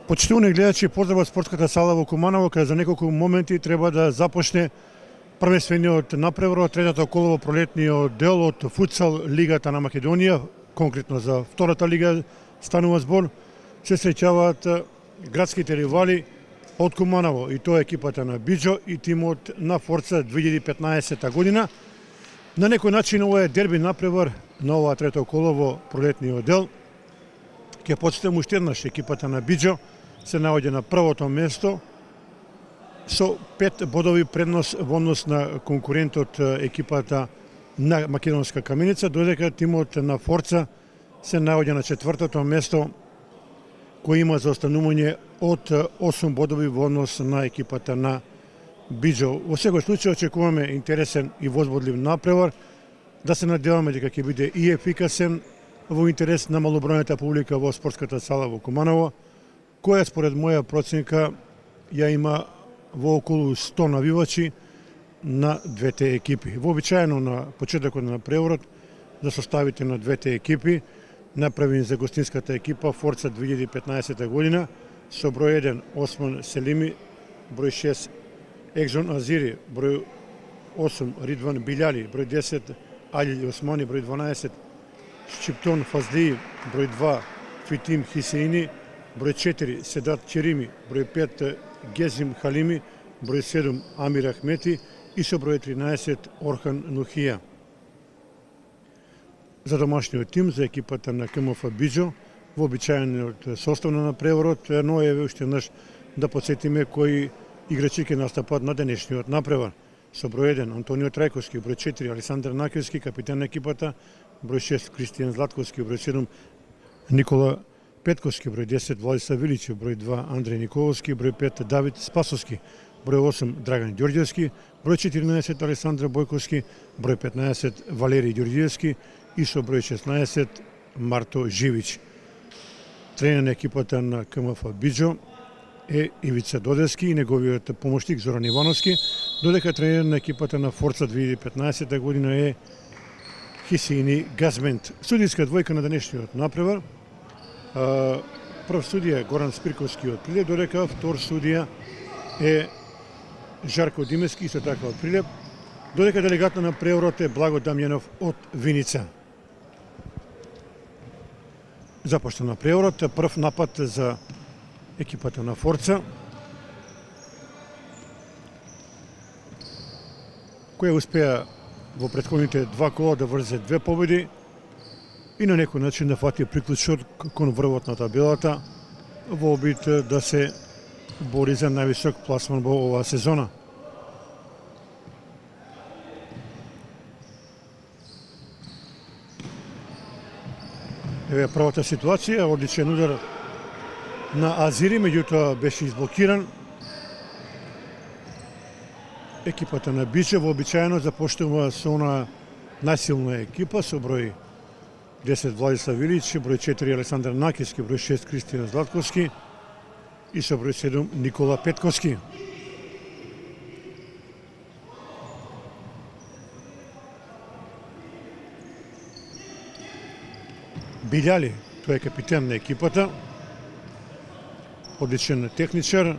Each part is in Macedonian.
Почитувани гледачи, поздрав од спортската сала во Куманово, каде за неколку моменти треба да започне првенствениот напревар, третото коло во пролетниот дел од футсал лигата на Македонија, конкретно за втората лига станува збор. Се среќаваат градските ривали од Куманово, и тоа е екипата на Биџо и тимот на Форца 2015 година. На некој начин ова е дерби напревар на ова трето коло во пролетниот дел. Ќе потчитам уште еднаш, екипата на Биџо се наоѓа на првото место со 5 бодови предност во однос на конкурентот екипата на Македонска Каменица, додека тимот на Форца се наоѓа на четвртото место, кој има заостанување од 8 бодови во однос на екипата на Биџо. Во секој случај очекуваме интересен и возбудлив напревар, да се надеваме дека ќе биде и ефикасен во интерес на малобројната публика во спортската сала во Куманово, која според моја проценка ја има во околу 100 навивачи на двете екипи. Вообичаено на почетокот на преварот за составите на двете екипи направени за гостинската екипа Форца 2015 година со број 1 Осман Селими, број 6 Екжон Азири, број 8 Ридван Билјали, број 10 Алил Османи, број 12 Шчиптон Фазлиев, број 2 Фитим Хисеини, број 4 Седат Черими, број 5 Гезим Халими, број 7 Амир Ахмети и со број 13 Орхан Нухија. За домашниот тим, за екипата на КМФ Биџо, вообичаениот состав на напреварот, но е уште еднаш да подсетиме кои играчи ќе настапат на денешниот напревар. Со број 1 Антонио Трајковски, број 4 Александар Накевски, капитан на екипата, број 6 Кристијан Златковски, број 7 Никола Петковски, број 10 Владислав Виличев, број 2 Андреј Николовски, број 5 Давид Спасовски, број 8 Драган Ѓорѓевски, број 14 Александр Бојковски, број 15 Валерий Ѓорѓевски и со број 16 Марто Живич. Тренер на екипата на КМФ Биџо е Ивица Додески и неговиот помошник Зоран Ивановски, додека тренер на екипата на Форца 2015 година е Хисини Газмент. Судијска двојка на денешниот напревар. Прв судија е Горан Спирковски од Прилеп, додека втор судија е Жарко Димески, исто така од Прилеп, додека делегат на преварот е Благо Дамјанов од Виница. Започна на преварот, прв напад за екипата на Форца, која успеа во претходните два кола да врзе две победи и на некој начин да фати приклучот кон врвот на табелата во обид да се бори за највисок пласман во оваа сезона. Еве првата ситуација, одличен удар на Азири, меѓутоа беше изблокиран. Екипата на Биџо вообичаено започнува со она најсилна екипа со број 10 Владислав Илич, број 4 Александар Накевски, број 6 Кристијан Златковски и со број 7 Никола Петковски. Билјали, тој е капитен на екипата, одличен техничар,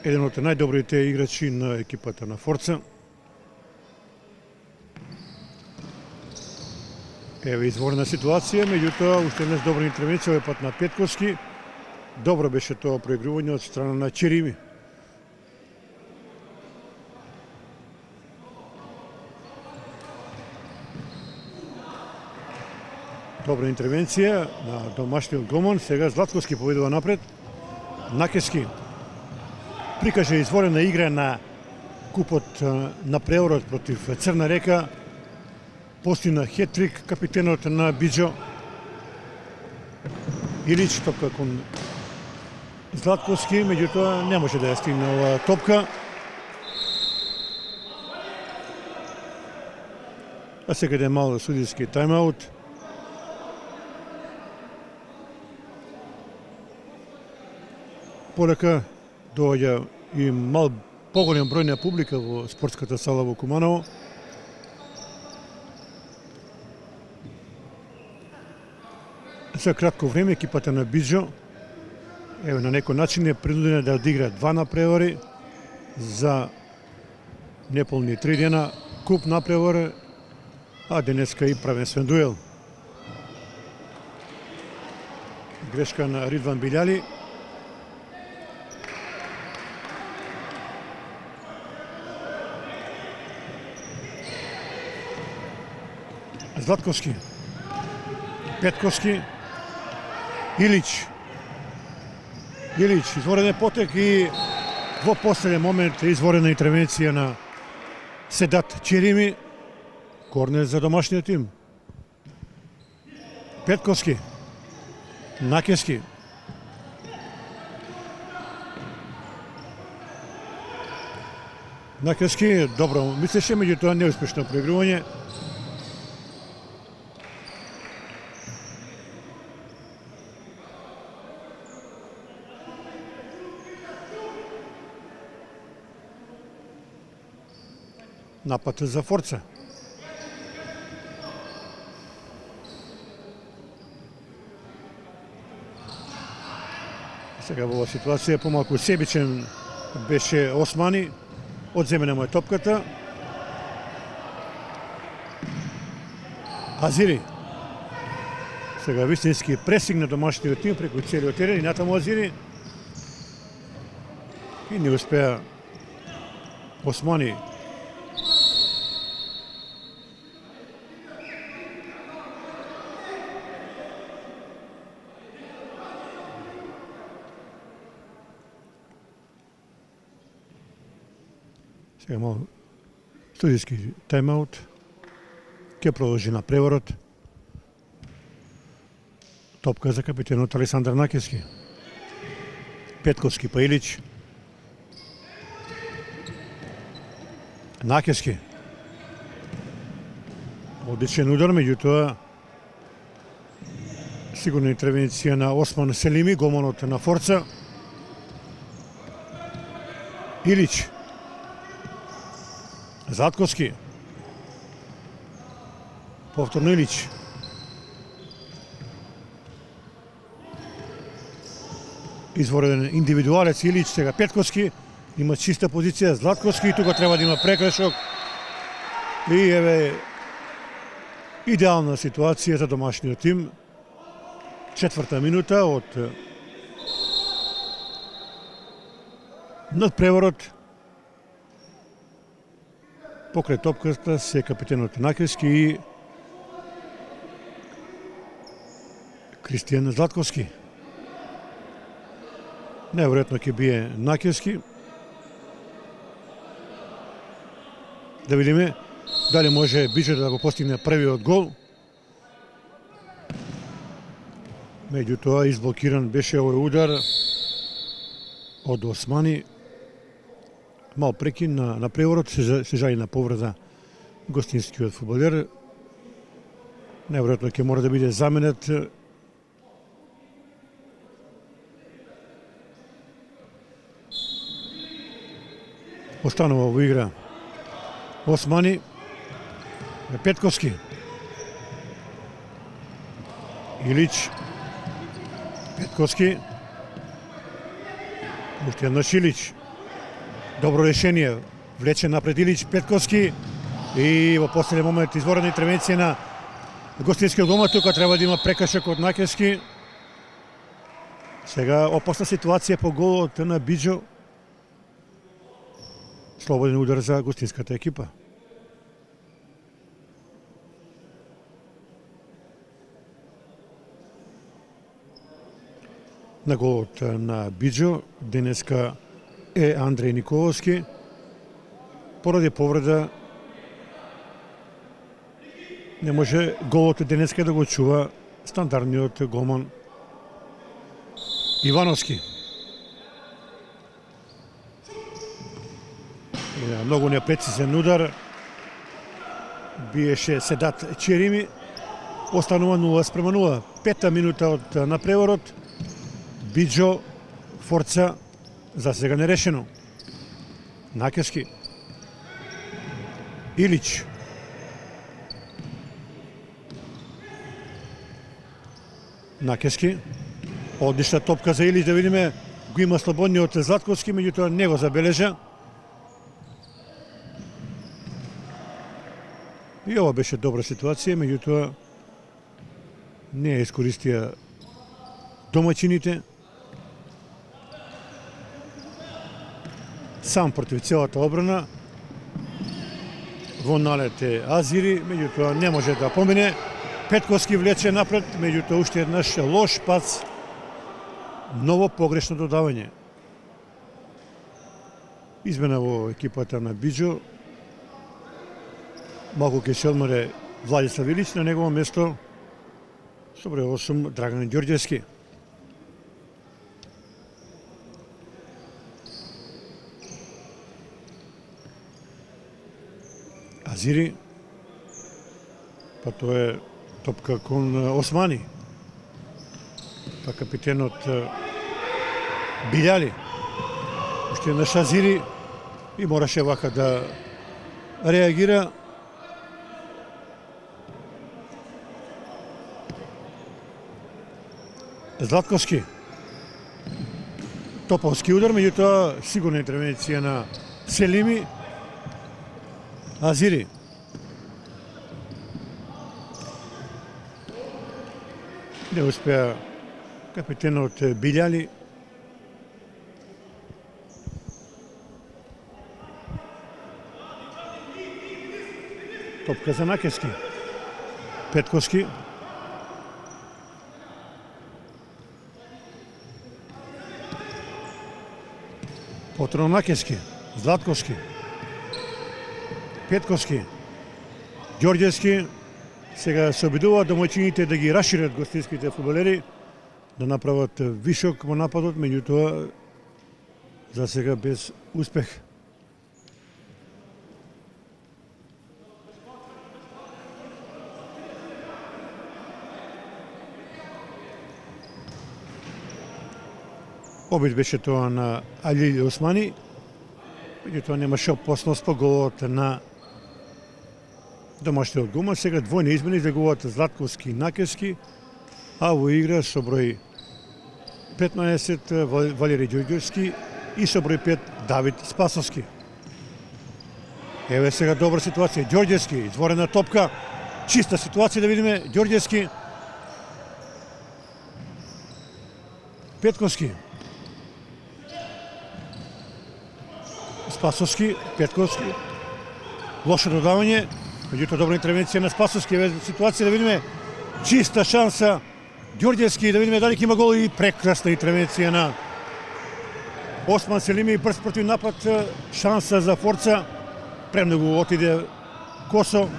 еден од најдобрите играчи на екипата на Форца. Еве изворена ситуација, меѓутоа уште еднаш добра интервенција овој пат на Петковски. Добро беше тоа проигрување од страна на Черими. Добра интервенција на домашниот голман, сега Златковски победува напред. Накевски прикаже изворена игра на купот на преварот против Црна Река. Постигна хет-трик капитенот на Биџо. Илич топка кон Златковски, меѓутоа не може да ја стигне оваа топка. А сега е мал судиски тајмаут. Полека доаѓа и мал поголем број на публика во спортската сала во Куманово. За кратко време екипата на Биџо на некој начин е принудена да одигра два напревари за неполни 3 дена, куп напревар, а денеска и правенствен дуел. Грешка на Ридван Билјали. Златковски, Петковски, Илич, изворен потек и во последен момент изворена интервенција на Седат Черими, корнер за домашниот тим. Петковски, Накески, добро мислеше, меѓутоа неуспешно проигрување. Напад за Форца. Сега во оваа ситуација помалку себичен беше Османи, одземена му е топката. Азири. Сега вистински пресинг на домашниот тим преку целиот терен и натаму Азири. И не успеа Османи. Сега мал студиски тайм-аут. Ке продолжи на преворот. Топка за капитенот Александар Накески. Петковски па Илич. Накески. Одличен удар, меѓутоа сигурна интервенција на Осман Селими, голманот на Форца. Илич. Златковски. Повторно Илич. Изворен индивидуалец Илич, сега Петковски. Има чиста позиција, Златковски, тука треба да има прекршок. И еве идеална ситуација за домашниот тим. Четврта минута од надпреворот. Покрај топката се капитенот Накески и Кристијан Златковски. Неверојатно ќе бие Накески. Да видиме дали може Биџо да го постигне првиот гол. Меѓутоа изблокиран беше овој удар од Османи. Мал прекин на преворот, се жали на повреда гостинскиот фудбалер. Неверојатно ќе мора да биде заменет. Останува во игра Османи, Петковски, Илич, Петковски, уште еднаш Илич. Добро решение, влече напред Илич, Петковски и во последен момент изворена интервенција на гостинскиот голман, тука треба да има прекршок од Накески. Сега опасна ситуација по голот на Биџо. Слободен удар за гостинската екипа. На голот на Биџо денеска е Андреј Николовски. Поради повреда не може голот денеска да го чува стандардниот голман Ивановски. Многу непрецизен удар. Биеше Седат Черими. Останува 0:0. Пета минута од напреворот. Биџо, Форца, за сега нерешено. Накески. Накески. Одлична топка за Илич, да видиме, го има слободниот Златковски, меѓутоа не го забележа. И ова беше добра ситуација, меѓутоа не ја искористија домаќините. Сам против целата одбрана. Во налет е Азири, меѓутоа не може да помине. Петковски влече напред, меѓутоа уште еднаш лош пац. Ново погрешно додавање. Измена во екипата на Биџо. Малку ќе се одморе Владислав Илич, на негово место со број 8 Драган Ѓорѓевски. Азири, па тоа е топка кон Османи. Па капитенот Билјали. Уште еднаш Азири и мораше вака да реагира. Златковски. Топовски удар, меѓутоа сигурна интервенција на Селими. Азири. Не успеа капитенот Билјали. Топка за Накески. Петковски. Потро Накески. Златковски. Петковски. Ѓорѓевски. Сега се обидуваат домаќините да ги расшират гостинските фудбалери, да направат вишок во нападот, меѓутоа за сега без успех. Обид беше тоа на Али Османи, меѓутоа немаше опасност по голот на домашниот голман. Сега двојни измени излегуваат Златковски и Накески, а во игра со број 15 Валери Ѓорѓевски и со број 5 Давид Спасовски. Еве сега добра ситуација. Ѓорѓевски, изворена топка, чиста ситуација, да видиме. Ѓорѓевски. Петковски. Спасовски, Петковски. Лошо додавање. Меѓутоа добра интервенција на Спасовски, еве ситуација, да видиме, чиста шанса Ѓорѓевски, да видиме дали ќе има гол, и прекрасна интервенција на Осман Селими, брз против напад, шанса за Форца, премногу отиде косо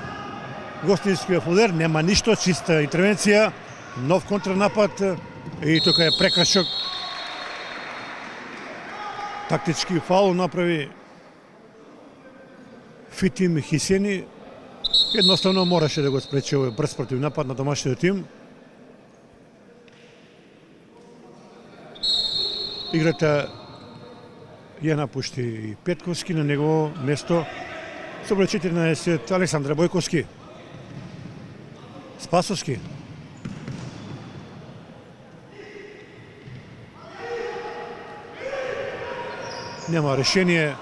гостинскиот фудбалер, нема ништо, чиста интервенција, нов контранапад и тука е прекрашок. Тактички фаул направи Фитим Хисени. Едноставно мораше да го спречи овој брз против напад на домашниот тим. Играта ја напушти и Петковски, на негово место со број 14 Александра Бојковски. Спасовски. Нема решение.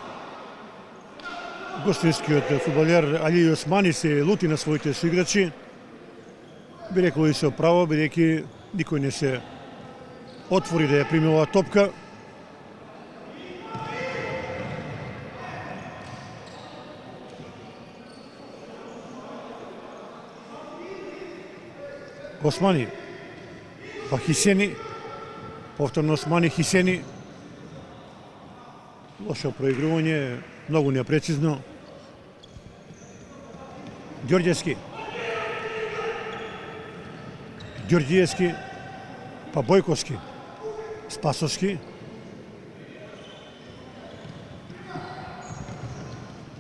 Гостинскиот фудбалер Али Османи се лути на своите соиграчи. Би рекол и со право, бидејќи никој не се отвори да ја прими оваа топка. Османи, па Хисени, повторно Османи, Хисени. Лошо проигрување, многу непрецизно. Ѓорѓевски. Ѓорѓиевски, па Бојковски. Спасовски.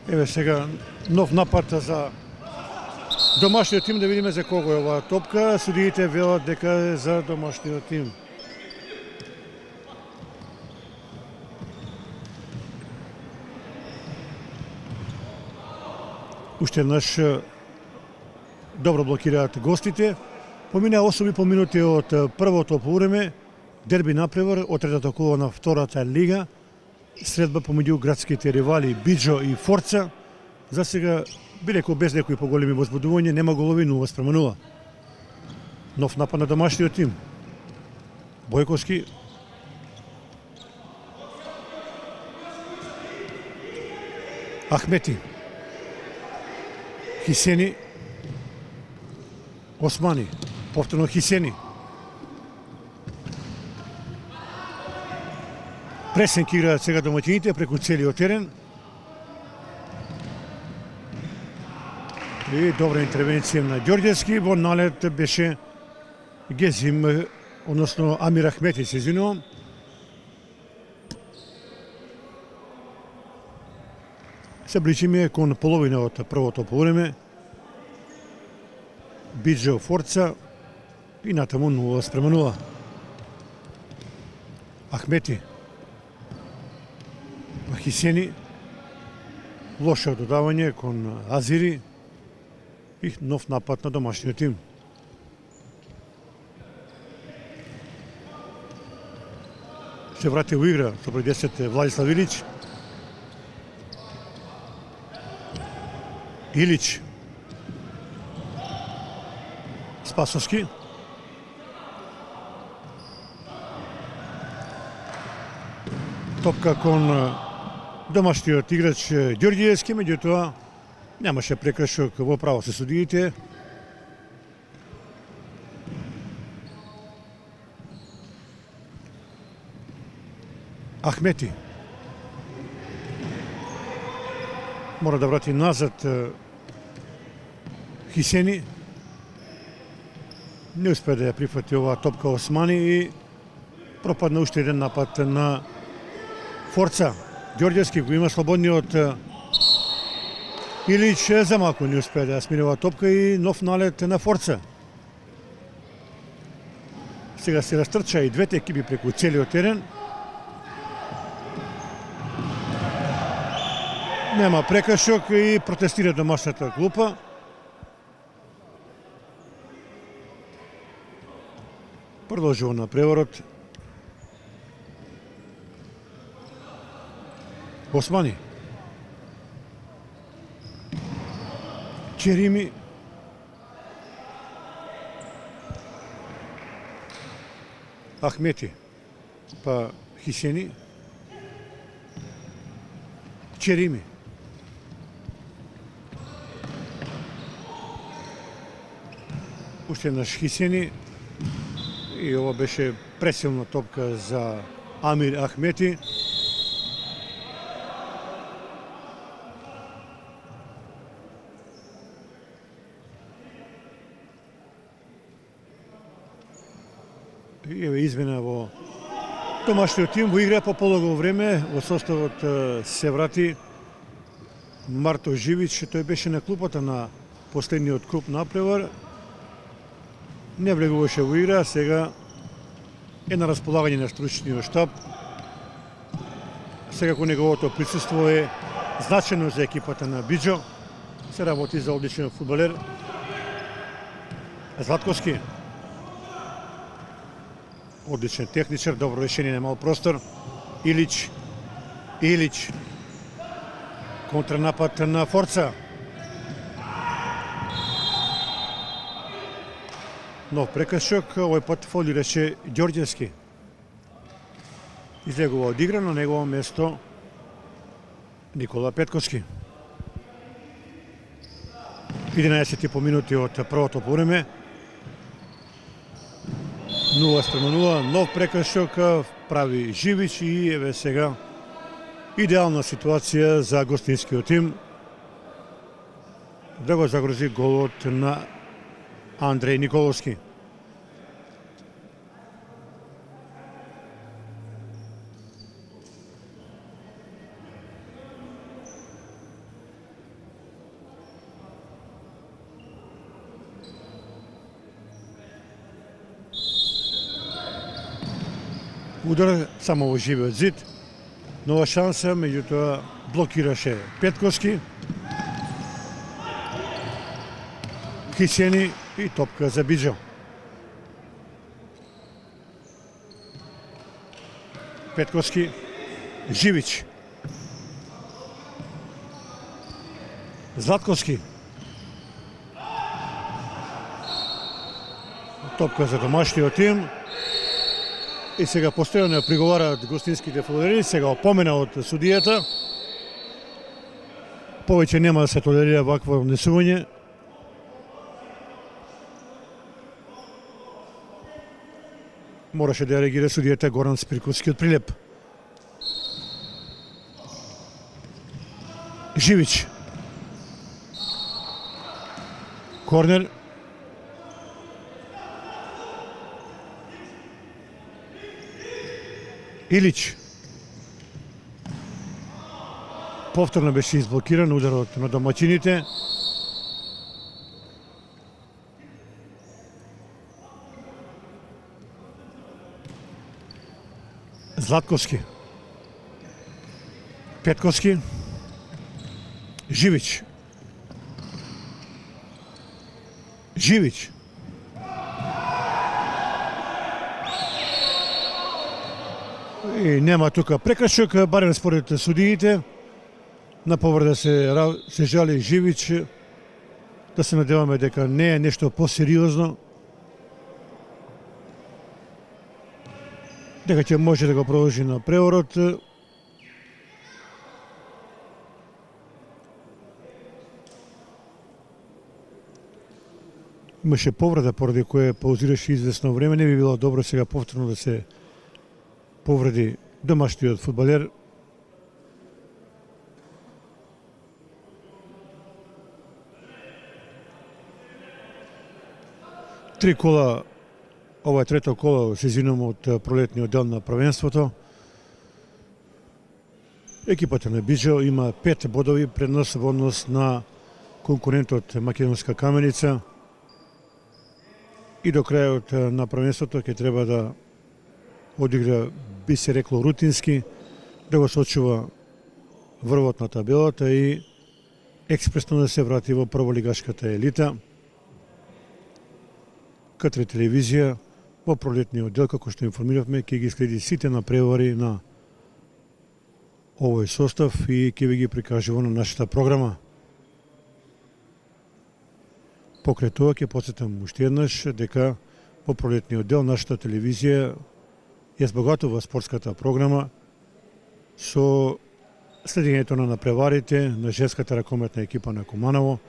Еве сега нов напад за домашниот тим, да видиме за кого е оваа топка. Судиите велат дека е за домашниот тим. Уште еднаш добро блокираат гостите. Помина 8,5 минути од првото полувреме, дерби напревар од третото коло на втората лига, средба помеѓу градските ривали Биџо и Форца. За сега, би рекол без некои поголеми возбудувања, нема голови 0-0. Нов напад на домашниот тим. Бојковски. Ахмети. Хисени. Османи. Повторно Хисени. Пресенки играат сега домаќините преку целиот терен. И добра интервенција на Ѓорѓевски. Во налет беше Гезим, односно Амир Ахмети, се извинувам. Се ближиме кон половина од првото полувреме. Биџо Форца и натаму 0-0. Ахмети. Хисени. Лошо додавање кон Азири и нов напад на домашниот тим. Се врати во игра со број 10 Владислав Илич. Илич. Спасовски. Топка кон домашниот играч Ѓорѓиевски, меѓутоа немаше прекршок во право со судиите. Ахмети мора да врати назад Хисени. Не успе да ја прифати оваа топка Османи и пропадна уште еден напад на Форца. Ѓорѓевски го има слободниот Илич, за малку не успе да смири оваа топка и нов налет на Форца. Сега се растрча и двете екипи преку целиот терен. Нема прекршок и протестира домашната клупа. Продолжува на преворот. Османи. Черими. Ахмети. Па Хисени. Черими. Уште еднаш Хисени. И ова беше пресилна топка за Амир Ахмети. И еве измена во домашниот тим во игра по полого време. Во составот се врати Марто Живич, тој беше на клупата на последниот куп напревар. Не влегуваше во игра, сега е на располагање на стручниот штаб. Секако неговото присуство е значено за екипата на Биџо. Се работи за одличен фудбалер. Златковски. Одличен техничар, добро решение, немал простор. Илич. Илич. Контранапад на Форца. Нов прекршок, овој пат фолираше Ѓорѓевски. Излегува од игра, на негово место Никола Петковски. 11 минути од првото полувреме. 0-0, нов прекршок прави Живич и еве сега идеална ситуација за гостинскиот тим да го загрози голот на Андреј Николовски. Удар само во живиот зид. Нова шанса, меѓутоа блокираше Петковски. Хисени и топка за Биџо. Петковски, Живич, Златковски, топка за домашниот тим. И сега постојано ја приговараат гостинските фудбалери, сега опомена од судијата. Повеќе нема да се толерира вакво внесување. Мораше да реагира судијата Горан Спирковски од Прилеп. Живич. Корнер. Илич. Повторно беше изблокиран ударот на домаќините. Златковски. Петковски. Живич. Живич. И нема тука прекршок, барем според судиите. На повреда се жали Живич. Да се надеваме дека не е нешто посериозно. Дека ќе може да го продолжи на преворот. Имаше повреда поради која паузираше известно време. Не би било добро сега повторно да се повреди домашниот фудбалер. Три кола, ова е трето коло, се извинувам, од пролетниот дел на првенството. Екипата на Биџо има 5 бодови предност во однос на конкурентот Македонска Каменица. И до крајот на првенството ќе треба да одигра, би се рекло, рутински, да го сочува врвот на табелата и експресно да се врати во прволигашката елита. КТВ телевизија во пролетниот дел, како што информиравме, ќе ги следи сите напревари на овој состав и ќе ви ги прикажува на нашата програма. Покрај тоа ќе потсетам уште еднаш дека во пролетниот дел нашата телевизија ја збогатува спортската програма со следењето на напреварите на женската ракометна екипа на Куманово,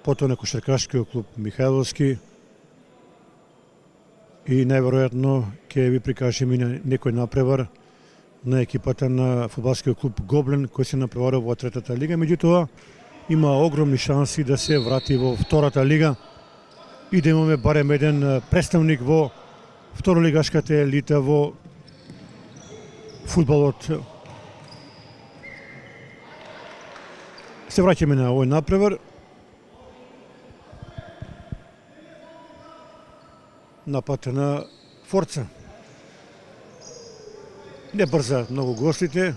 потоа на кошаркашкиот клуб Михајловски и најверојатно ќе ви прикажеме и на некој напревар на екипата на фудбалскиот клуб Гоблен кој се напреварува во третата лига, меѓутоа има огромни шанси да се врати во втората лига и да имаме барем еден представник во второлигашката елита во фудбалот. Се враќаме на овој напревар. Напад на Форца. Не брзаат многу гостите.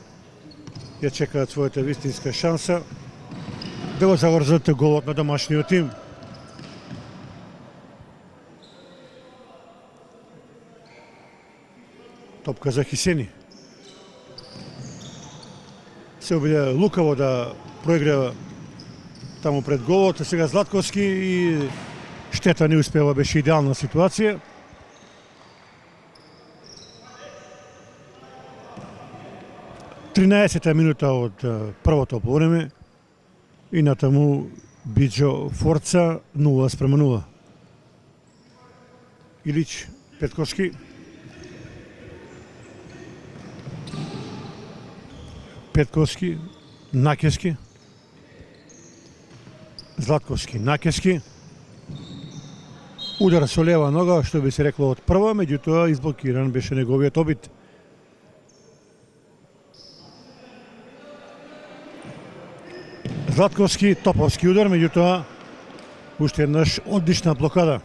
Ја чекаат својата вистинска шанса да го заврзат голот на домашниот тим. Топка за Хисени. Се обиде лукаво да проигра таму пред голот, сега Златковски и штета не успева, беше идеална ситуација. Тринаесета минута од првото полувреме и натаму Биџо Форца 0:0. Илич, Петковски. Петковски, Накески. Златковски, Накески. Удар со лева нога, што би се рекло од прва, меѓутоа изблокиран беше неговиот обид. Златковски, топовски удар, меѓутоа уште еднаш одлична блокада.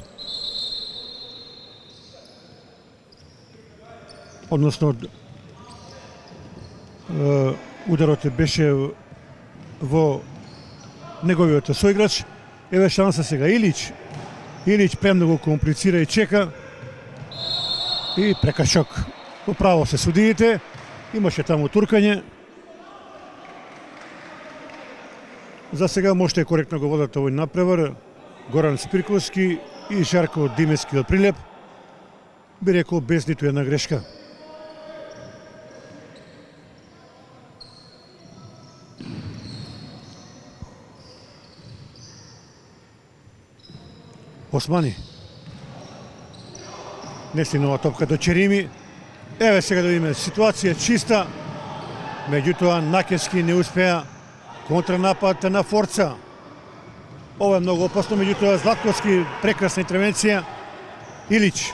Односно, ударот беше во неговиот соиграч. Еве шанса сега Илич. Илич премногу комплицира и чека. И прекашок. Управо се судиите. Имаше таму туркање. За сега можете коректно го водат овој напревар Горан Спирковски и Жарко Димески од Прилеп. Би рекол без ниту една грешка. Османи. Не стигнува топка до Черими. Еве сега да видиме ситуација чиста. Меѓутоа Накески не успеа. Контранапад на Форца. Ова е многу опасно, меѓутоа Златковски прекрасна интервенција. Илич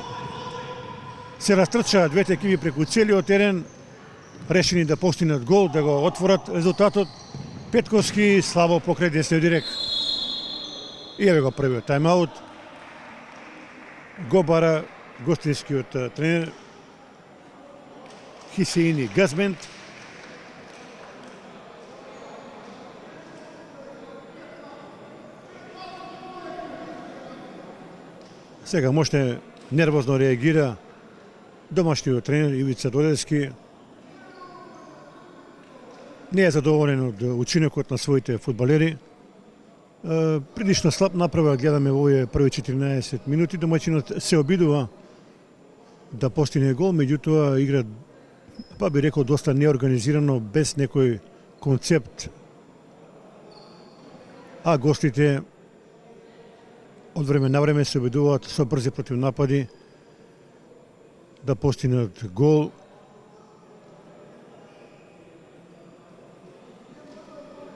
се растрчаа двете екипи преку целиот терен, решени да постигнат гол, да го отворат резултатот. Петковски слабо покрај десниот дирек. И еве го првиот тајмаут. Го бара гостинскиот тренер Хисеини Газмент. Сега мощне нервозно реагира домашниот тренер Ивица Додевски. Не е задоволен од учинокот на своите фудбалери. Прилично слаб направа гледаме во овие први 14 минути. Домаќинот се обидува да постигне гол, меѓутоа игра, па би рекол, доста неорганизирано, без некој концепт. А гостите од време на време се обидуваат со брзи противнапади да постигнат гол.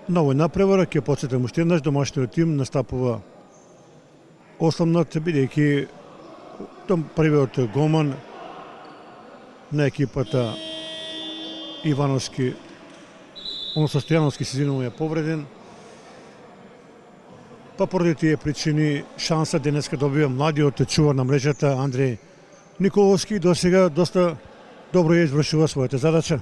На овој напревар ќе потсетам уште еднаш, домашниот тим настапува осламнат, бидејќи првиот голман на екипата Ивановски, односно Стојановски, се извинувам, е повреден. Па поради тие причини шанса денеска добива младиот чувар на мрежата Андреј Николовски. До сега доста добро ја извршува својата задача.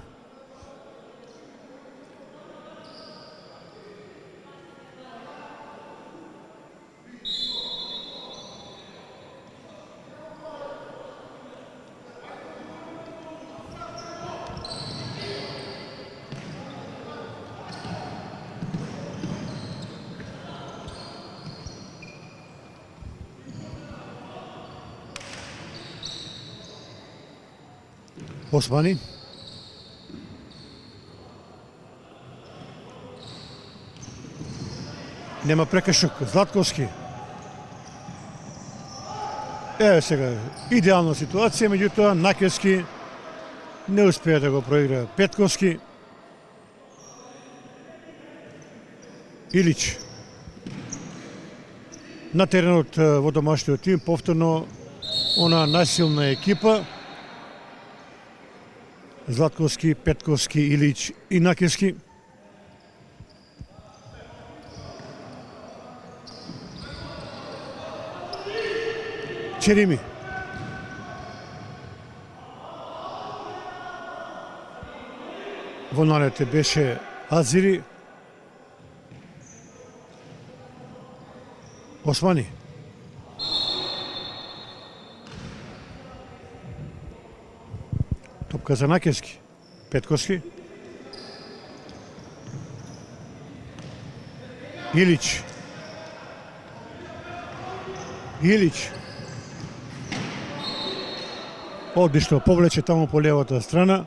Османи. Нема прекршок. Златковски. Еве сега идеална ситуација, меѓутоа Накески не успеа да го проигра. Петковски. Илич. На теренот во домашниот тим повторно она насилна екипа. Златковски, Петковски, Илич и Накески. Черими. Во налете беше Азири. Османи. Топка за Накески. Петковски. Илич. Илич. Одлично повлече таму по левата страна.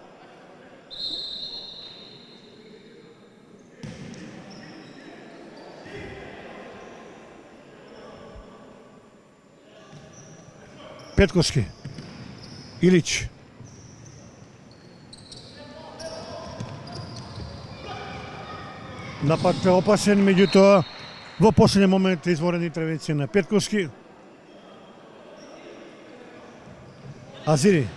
Петковски. Илич. Напад опасен, меѓутоа во последен момент изворена интервенција на Петковски. Азири.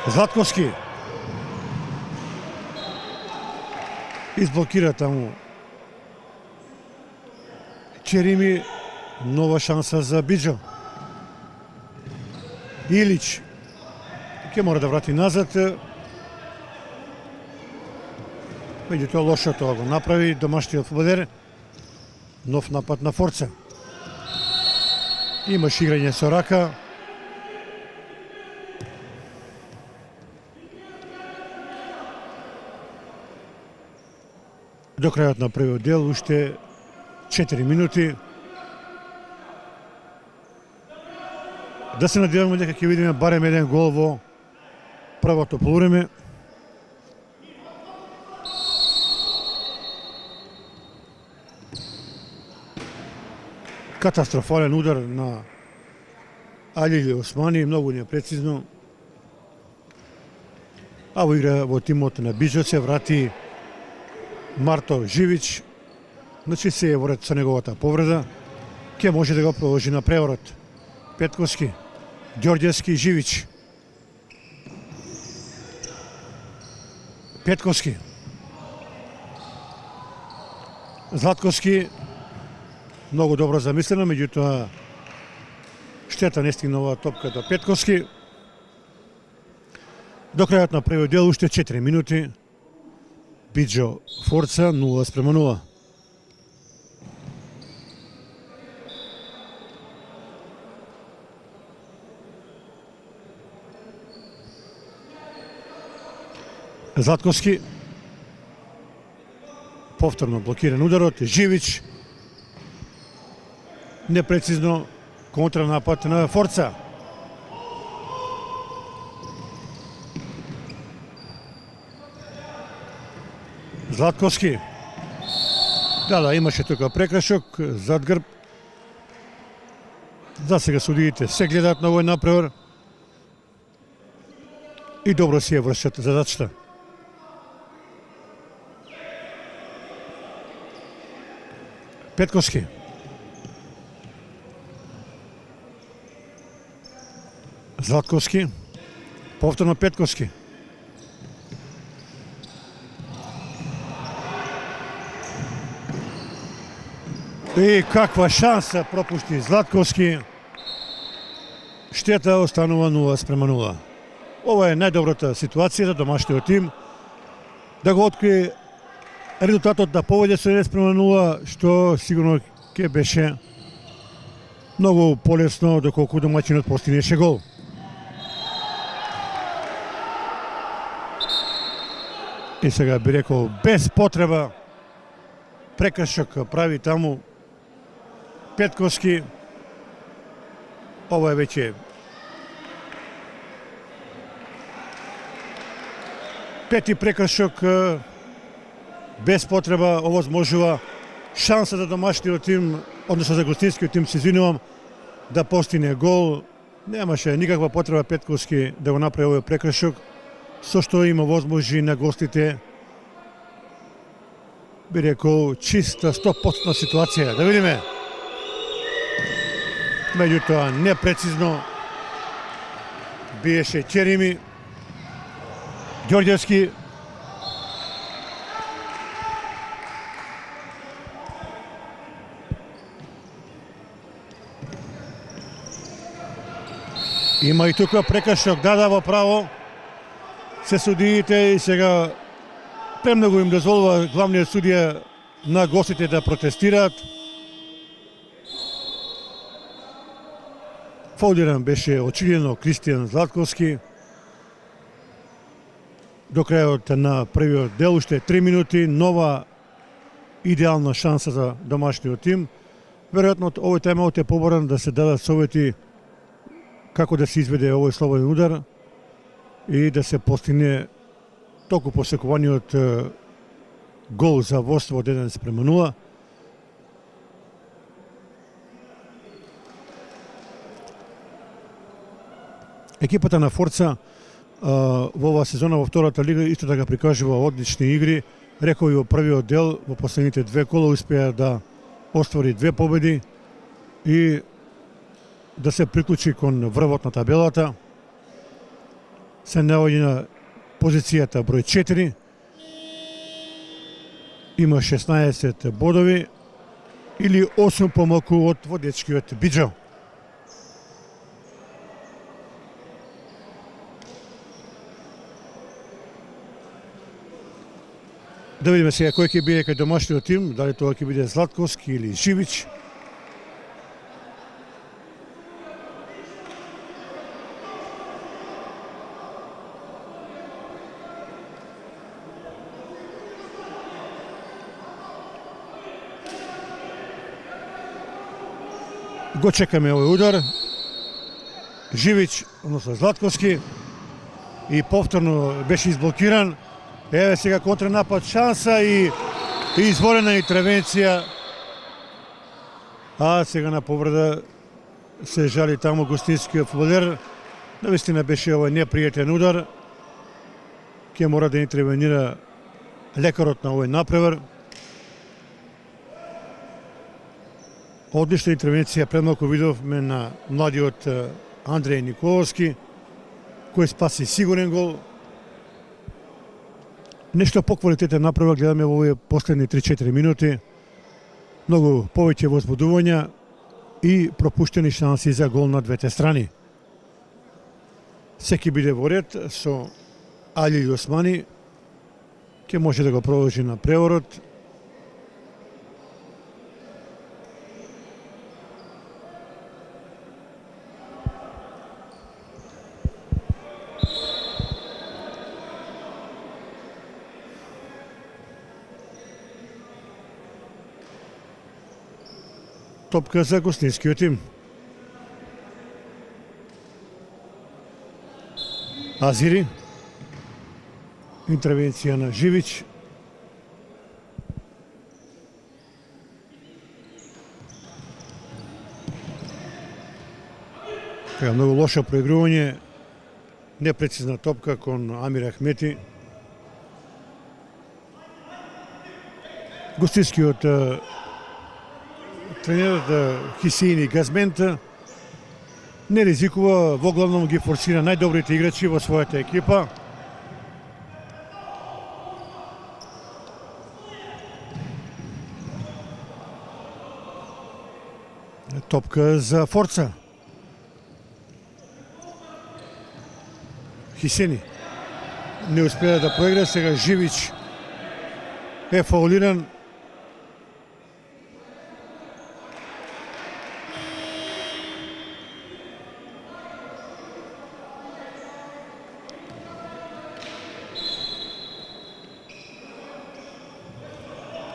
Златковски. Изблокира таму Черими. Нова шанса за Биджо. Илич. Ке мора да врати назад. Меѓутоа лошо тоа го направи домашниот фудбалер. Нов напад на Форца. Имаш играње со рака. До крајот на првиот дел уште 4 минути. Да се надеваме дека ќе видиме барем еден гол во првото полувреме. Катастрофален удар на Алили Османи, многу непрецизно. А во игра во тимот на Биџо се врати Марто Живич. Значи се е ворет со неговата повреда. Ке може да го продолжи на преворот. Петковски, Ѓорѓевски, Живич. Петковски. Златковски. Многу добро замислено, меѓутоа штета не стигна оваа топка до Петковски. До крајот на првиот дел уште 4 минути. Биџо Форца 0:0. Златковски. Повторно блокиран ударот. Живич. Непрецизно контранапад на Форца. Златковски. Да, имаше тука прекршок зад грб. За сега судиите се гледаат на овој напревар и добро си ја вршат задачата. Петковски. Златковски. Повторно Петковски. И каква шанса пропушти Златковски. Штета останува 0:0. Ова е најдобрата ситуација за домашниот тим да го открие резултатот да поведе со 1:0, што сигурно ќе беше многу полесно доколку домаќинот постигнеше гол. И сега би рекол без потреба прекршок прави таму Петковски. Ова е веќе пети прекршок без потреба овозможува шанса за домашниот тим, односно за гостинскиот тим, се извинувам, да постигне гол. Немаше никаква потреба Петковски да го направи овој прекршок, со што има возможи на гостите, би рекол, чиста 100% ситуација. Да видиме. Меѓутоа, непрецизно биеше Черими. Ѓорѓевски. Има и тука прекршок, да, во право се судиите и сега премногу им дозволува главниот судија на гостите да протестираат. Фаулиран беше очигледно Кристијан Златковски. До крајот на првиот дел уште 3 минути, нова идеална шанса за домашниот тим. Веројатно овој тајмаут е поборан да се дадат совети како да се изведе овој слободен удар и да се постигне толку посекуваниот гол за водство од 1:0. Екипата на Форца во оваа сезона во втората лига исто така прикажува одлични игри. Реков и во првиот дел, во последните две кола успеа да оствари 2 победи и да се приклучи кон врвот на табелата. Се наоѓа на позицијата број 4. Има 16 бодови или 8 помалку од водечкиот Биџо. Да видиме сега кој ќе биде кај домашниот тим, дали тоа ќе биде Златковски или Живич. Го чекаме овој удар. Живич, односно Златковски, и повторно беше изблокиран. Еве сега контранапад, шанса и изворена интервенција. А сега на повреда се жали таму гостинскиот фудбалер. Навистина беше овој непријатен удар. Ќе мора да интервенира лекарот на овој напревар. Одлична интервенција, пред малку видовме на младиот Андреј Николовски, кој спаси сигурен гол. Нешто поквалитетен направа гледаме во овие последни 3-4 минути. Многу повеќе возбудувања и пропуштени шанси за гол на двете страни. Секи биде во ред со Али Османи, ќе може да го продолжи на преворот. Топка за гостинскиот тим. Азири. Интервенција на Живич. Така, многу лошо проигрување. Непрецизна топка кон Амир Ахмети. Гостинскиот тренерот Хисеини Газмент не ризикува, во главном ги форсира најдобрите играчи во својата екипа. Топка за Форца. Хисени не успеа да проигра, сега Живич е фаулиран.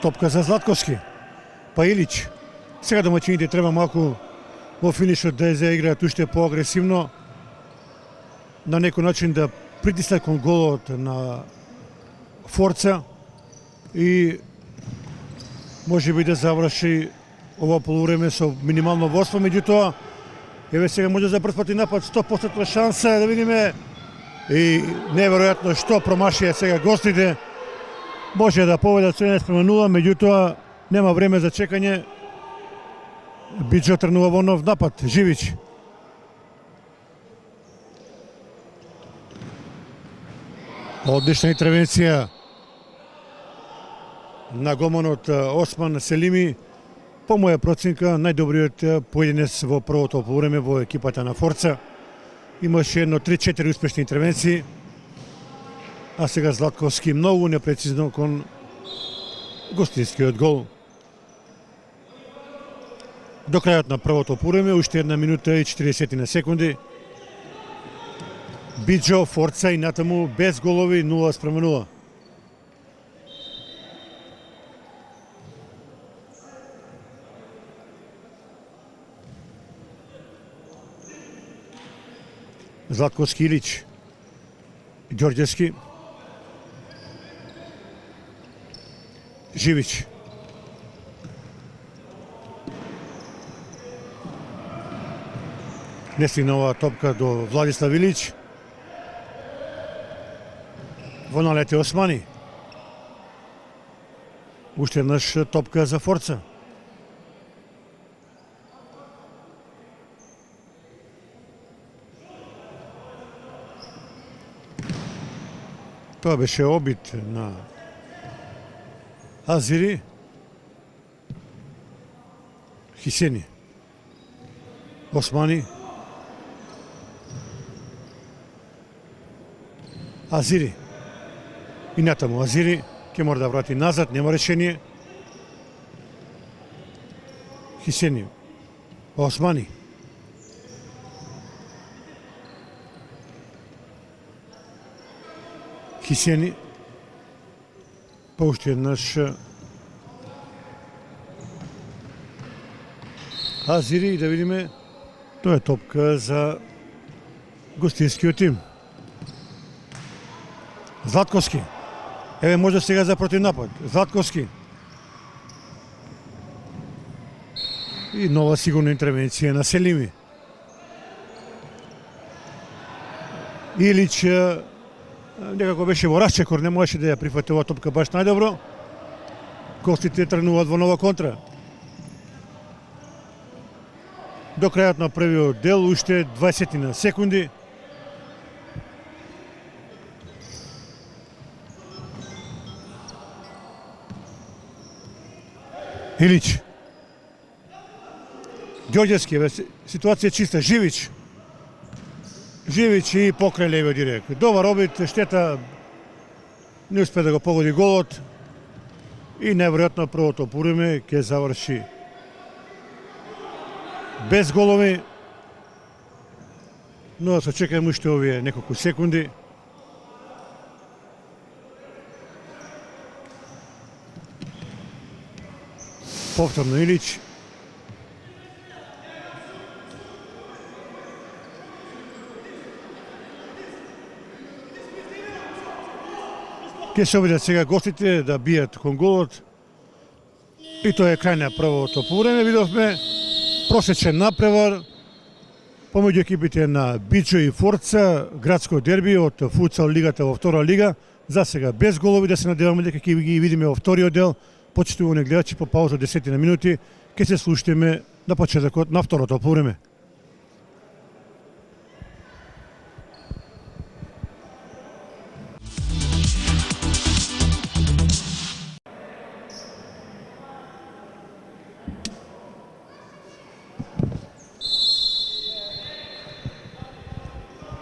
Топка за Златковски. Паилич. Сега домаќините треба малку во финишот да заиграат уште поагресивно, на некој начин да притиснат кон голот на Форца и може би да заврши ова полувреме со минимално водство. Меѓутоа, еве сега може за прв пат и напад 100% шанса, да видиме, и неверојатно што промашија сега гостите. Може да победат со 1:0, меѓутоа нема време за чекање. Биджо тренува во нов напад. Живич. Одлична интервенција на голманот Осман Селими. По моја проценка, најдобриот поединец во првото полувреме во екипата на Форца. Имаше едно 3-4 успешни интервенции. А сега Златковски многу непрецизно кон гостинскиот гол. До крајот на првото полувреме, уште 1 минута и 40 секунди. Биджо, Форца и натаму без голови 0:0. Златковски, Илич, Ѓорѓевски, Живич. Не стигна оваа топка до Владислав Илич. Во налете Османи. Уште еднаш топка за Форца. Тоа беше обид на Азири. Хисени. Османи. Азири. И натаму Азири ќе мора да врати назад, нема решение. Хисени. Османи. Хисени. Па уште еднаш Азири, да видиме. Тоа е топка за гостинскиот тим. Златковски. Еве може сега за противнапад. Златковски. И нова сигурна интервенција на Селими. Илич некако беше во расчекор, не можеше да ја прифати оваа топка баш најдобро. Гостите тргнуваат во нова контра. До крајот на првиот дел, уште 20 секунди. Илич. Ѓорѓевски, ситуација чиста. Живич. Живич и покрај левиот директ. Добар обид, штета не успе да го погоди голот. И неверојатно првото полувреме ќе заврши без голови. Но да се чекаме уште овие неколку секунди. Повторно Илич. Ке се обидат сега гостите да бијат кон голот. И тоа е крај на првото полувреме. Видовме просечен напревар помеѓу екипите на Бичо и Форца, градско дерби од футсал лигата во втора лига. За сега без голови, да се надеваме дека ќе ги видиме во вториот дел. Почитувани гледачи, по пауза 10 минути ќе се слушнеме на почетокот на второто полувреме.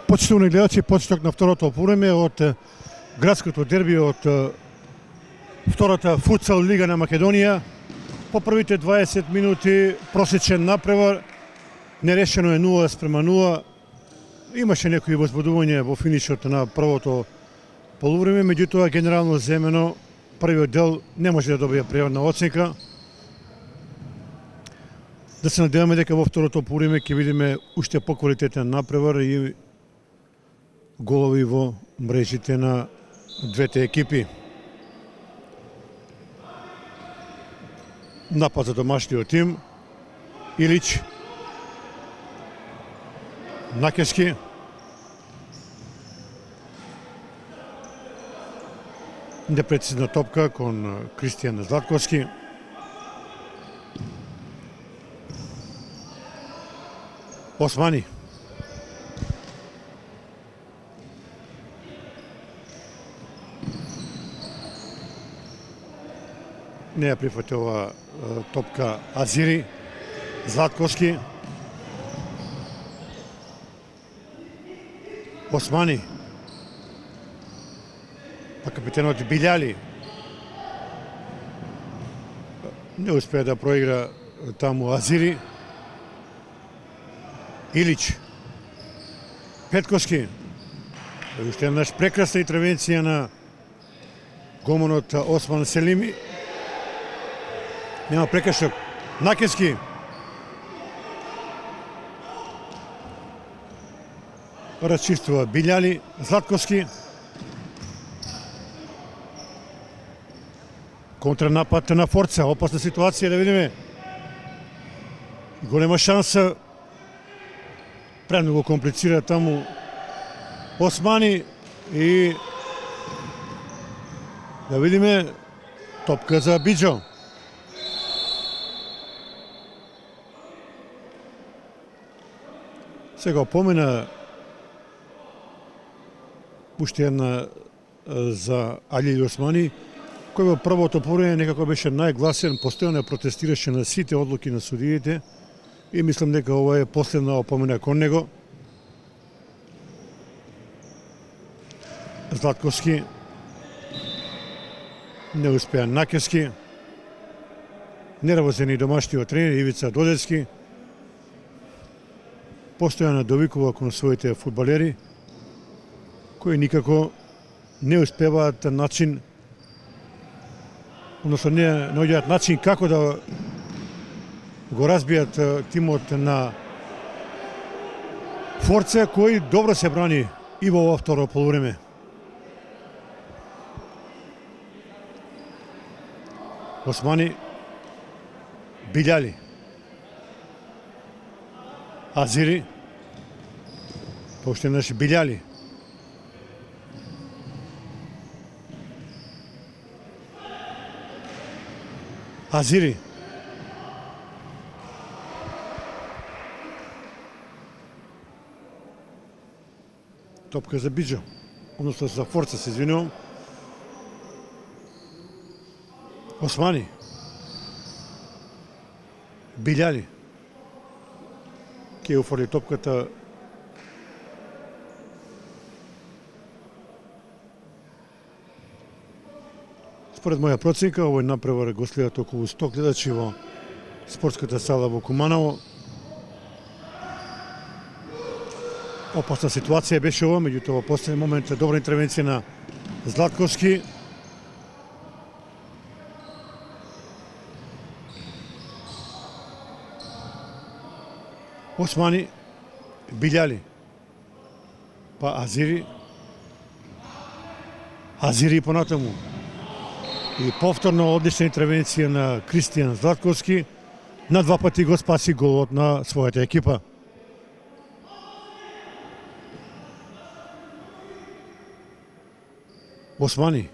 Почитувани гледачи, почеток на второто полувреме од градското дерби од втората футсал лига на Македонија. По првите 20 минути просечен напревар, нерешено е 0:0. Имаше некои возбудувања во финишот на првото полувреме, меѓутоа генерално земено првиот дел не може да добие пријатна оценка. Да се надеваме дека во второто полувреме ќе видиме уште поквалитетен напревар и голови во мрежите на двете екипи. Напад за домашниот тим. Илич. Накешки. Непрецизна топка кон Кристијан Златковски. Османи. Не ја прифати ова топка Азири. Златковски. Османи. Па капитенот Билјали не успеа да проигра таму Азири. Илич. Петковски. Уште еднаш прекрасна интервенција на голманот Осман Селими. Нема прекршок. Накески. Расчистува Билјали. Златковски. Контранапад на Форца. Опасна ситуација, да видиме. Голема шанса. Премногу комплицира таму Османи и да видиме топка за Биџо. Сега опомена уште една за Али Османи, кој во првото полувреме некако беше најгласен, постојано протестираше на сите одлуки на судиите и мислам дека ова е последна опомена кон него. Златковски не успеа. Накески неравозен и домашниот тренер Ивица Додецки постојано довикува кон своите фудбалери кои никако не успеваат начин, односно не наоѓаат начин како да го разбијат тимот на Форца, кој добро се брани и во ова второ полувреме. Османи, Билјали, Азири, уште еднаш Билјали, Азири, топка за Биџо, односно за Форца, се извинувам. Османи, Билјали, ке уфорли топката според моја проценка, овој напревар го следат околу 100 гледачи во спортската сала во Куманово. Опасна ситуација беше ова, меѓутоа во последен момент добра интервенција на Златковски. Османи, Билјали, па Азири, Азири понатаму. И повторно одлична интервенција на Кристијан Златковски, на два пати го спаси голот на својата екипа. Османи,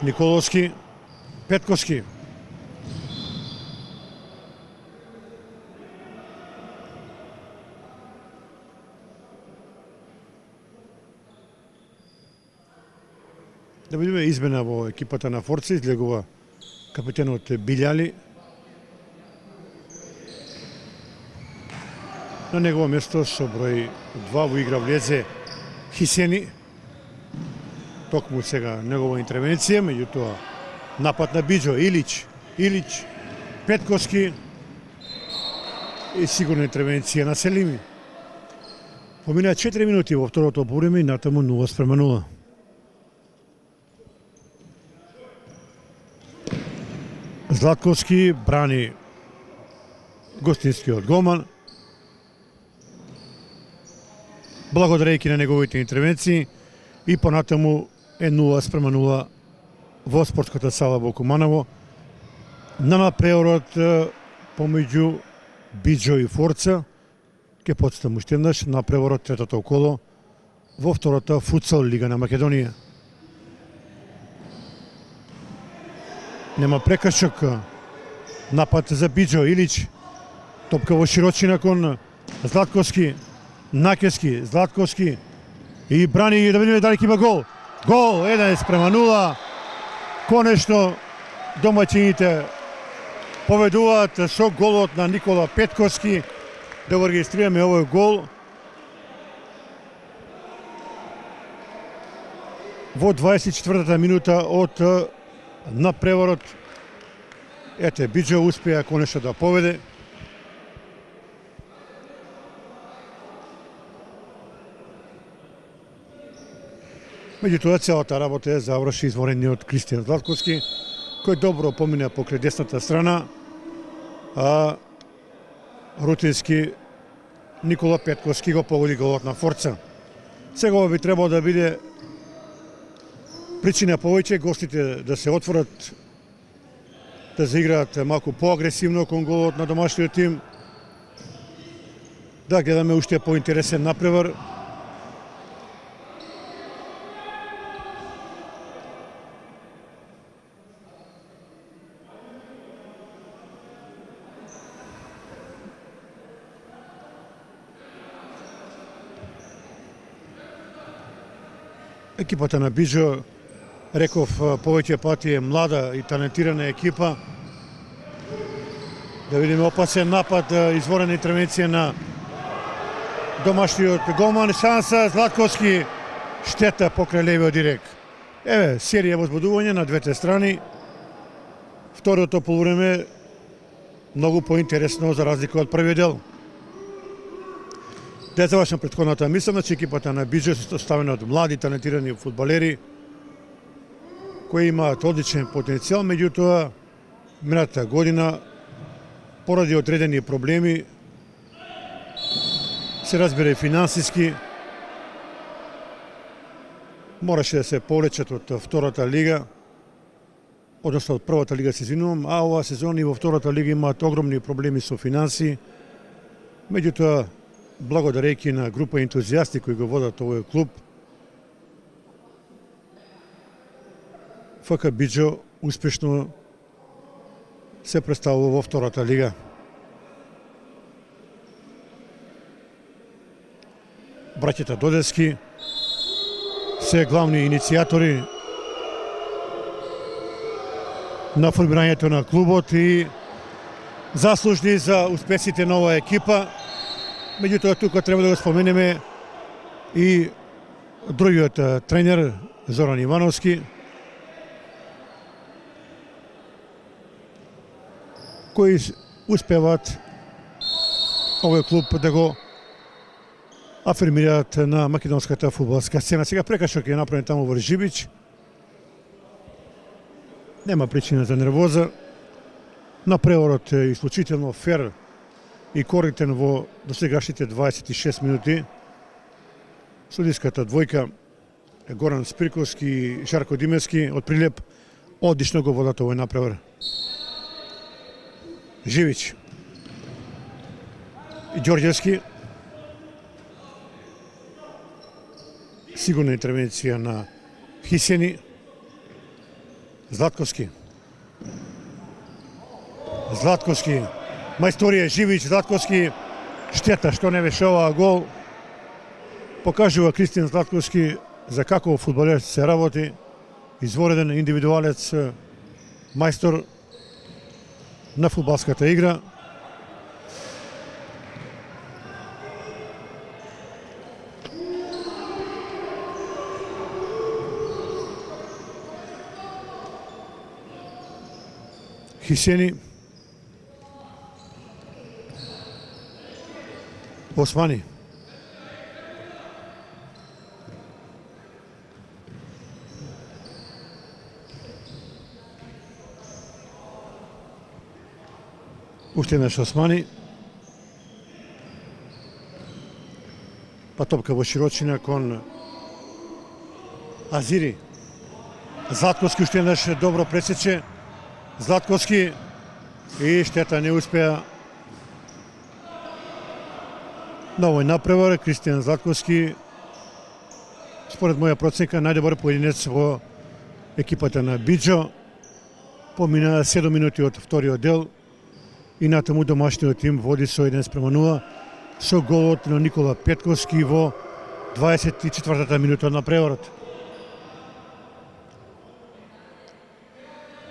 Николовски, Петковски, да видиме измена во екипата на Форца, излегува капитенот Билјали. На негово место со број 2 во игра влезе Хисени. Токму сега негова интервенција, меѓутоа напад на Биџо, Илич, Петковски и сигурна интервенција на Селими. Помина 4 минути во второто полувреме и натаму 0:0. Златковски брани гостинскиот голман, благодарејќи на неговите интервенции, и понатаму е 0:0 во спортската сала во Куманово. На напреорот помеѓу Биџо и Форца ќе потстам уште еднаш на преворот третото коло во втората футсал лига на Македонија. Нема прекршок, напад за Биџо, Илич, топка во широчина кон Златковски, Накески, Златковски и брани, да видиме дали ќе има гол. Гол, 1:0. Конечно домаќините поведуваат со голот на Никола Петковски. Да го регистрираме овој гол во 24-та минута од напреворот. Ете, Биџо успеа конечно да поведе. Меѓутоа, целата работа ја заврши изворениот Кристијан Златковски, кој добро помина покрај десната страна, а рутински Никола Петковски го погоди голот на Форца. Сега ова би требало да биде причина повеќе гостите да се отворат, да заиграат малку поагресивно кон голот на домашниот тим, да гледаме уште поинтересен напревар. Екипата на Биџо, реков повеќе пати, е млада и талентирана екипа. Да видиме опасен напад, изворена интервенција на домашниот голман, шанса Златковски, штета покрај левиот дирек. Еве, серија возбудување на двете страни. Второто полувреме многу поинтересно за разлика од првиот дел. Да завршам претходната мисла, че екипата на Биџо е составена од млади талентирани фудбалери кои имаат одличен потенцијал, меѓутоа минатата година поради одредени проблеми, се разбере финансиски, мораше да се повлечат од втората лига, односно од првата лига, се извинувам, а оваа сезона и во втората лига имаат огромни проблеми со финанси. Меѓутоа, благодарејќи на група ентузијасти кои го водат овој клуб, ФК Биџо успешно се представува во втората лига. Браќата Додески се главни иницијатори на формирањето на клубот и заслужни за успесите на оваа екипа. Меѓутоа, тука треба да го споменеме и другиот тренер Зоран Ивановски, кои успеваат овој клуб да го афирмираат на македонската фудбалска сцена. Сега прекашок е направен таму во Жибич. Нема причина за нервоза. Напреворот е исклучително фер и коректен во досегашните 26 минути. Судиската двојка Горан Спирковски и Шарко Димевски од Прилеп одлично го водат овој напревар. Живич и Ѓорѓевски. Сигурна интервенција на Хисени. Златковски. Мајсторија Живич, Златковски. Штета што не беше оваа гол. Покажува Кристијан Златковски за каков фудбалер се работи. Извореден индивидуалец, мајстор на фудбалската игра. Хисени, Османи, уште еднаш Османи, па топка во широчина кон Азири. Златковски уште еднаш добро пресече. Златковски и штета не успеа на овој напревар. Кристијан Златковски, според моја проценка, најдобар поединец во екипата на Биџо. Помина 7 минути од вториот дел и натаму домашниот тим води со 1:0 со голот на Никола Петковски во 24-та минута на преварот.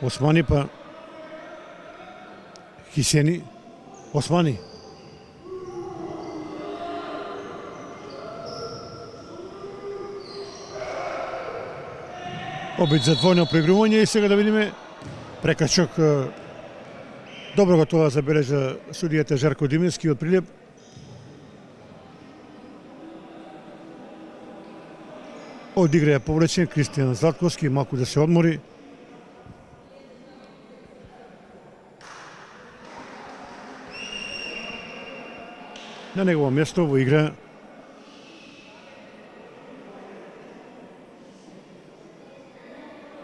Османи па Хисени. Османи. Обид за двојно преигрување и сега да видиме прекачок. Добро го тоа забележа судијата Жарко Димевски од Прилеп. Од игра е повлечен Кристијан Златковски, малку да се одмори. На негово место во игра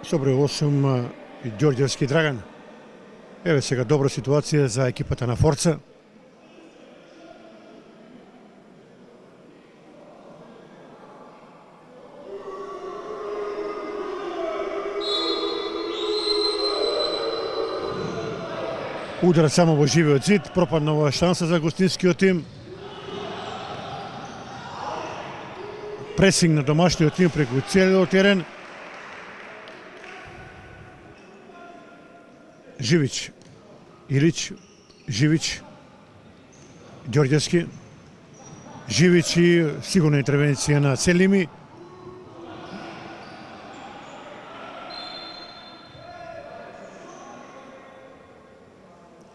со број 8 Ѓорѓевски Драган. Еве сега добра ситуација за екипата на Форца. Удар само во живиот зид, пропадна оваа шанса за гостинскиот тим. Пресинг на домашниот тим преку целиот терен. Живич, Илич, Живич, Ѓорѓевски, Живич и сигурна интервенција на Селими.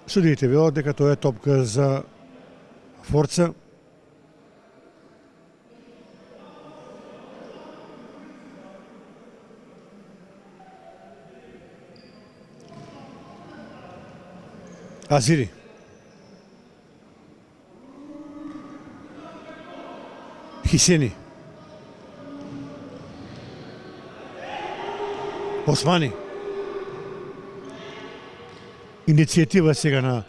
Судиите велат дека тоа е топка за Форца. Азири. Хисени. Османи. Иницијатива сега на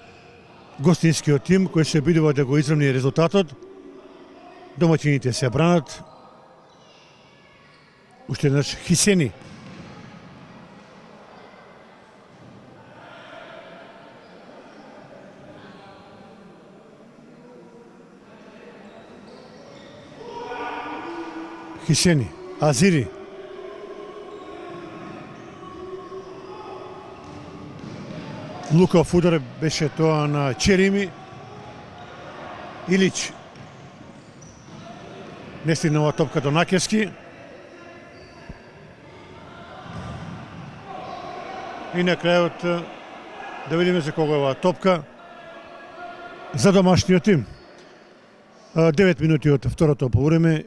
гостинскиот тим кој се обидува да го изравни резултатот. Домаќините се бранат. Уште еднаш Хисени. Хисени. Азири. Лукав удар беше тоа на Черими. Илич. Не стигнала топка до Накески. И на крајот да видиме за кога е оваа топка за домашниот тим. 9 минути од второто полувреме.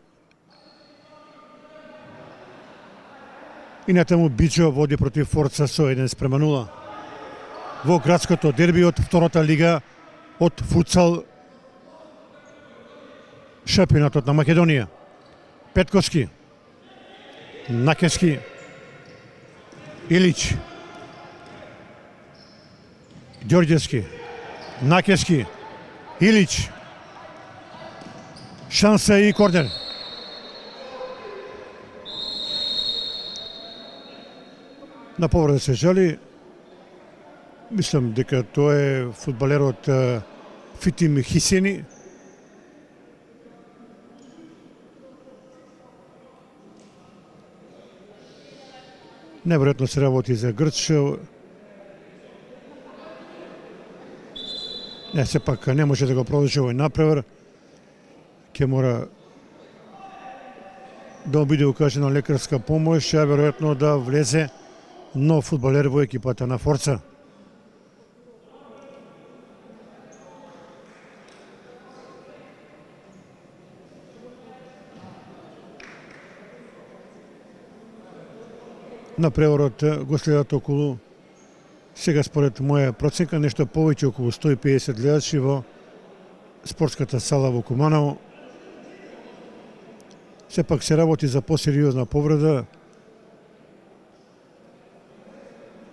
И натаму Биџо води против Форца со 1:0. Во градското дерби од втората лига од футсал шампионатот на Македонија. Петковски, Накески, Илич, Ѓорѓевски, Накески, Илич, шанса и корнер. На повреда се жали. Мислам дека тоа е фудбалерот Фитим Хисени. Неверојатно се работи за Грч. Не, сепак не може да го продолжи овој напревар. Ке мора да биде укажена лекарска помош, а веројатно да влезе нов фудбалер во екипата на Форца. Напреварот го следат околу, сега според моја проценка, нешто повеќе околу 150 гледачи во спортската сала во Куманово. Сепак се работи за посериозна повреда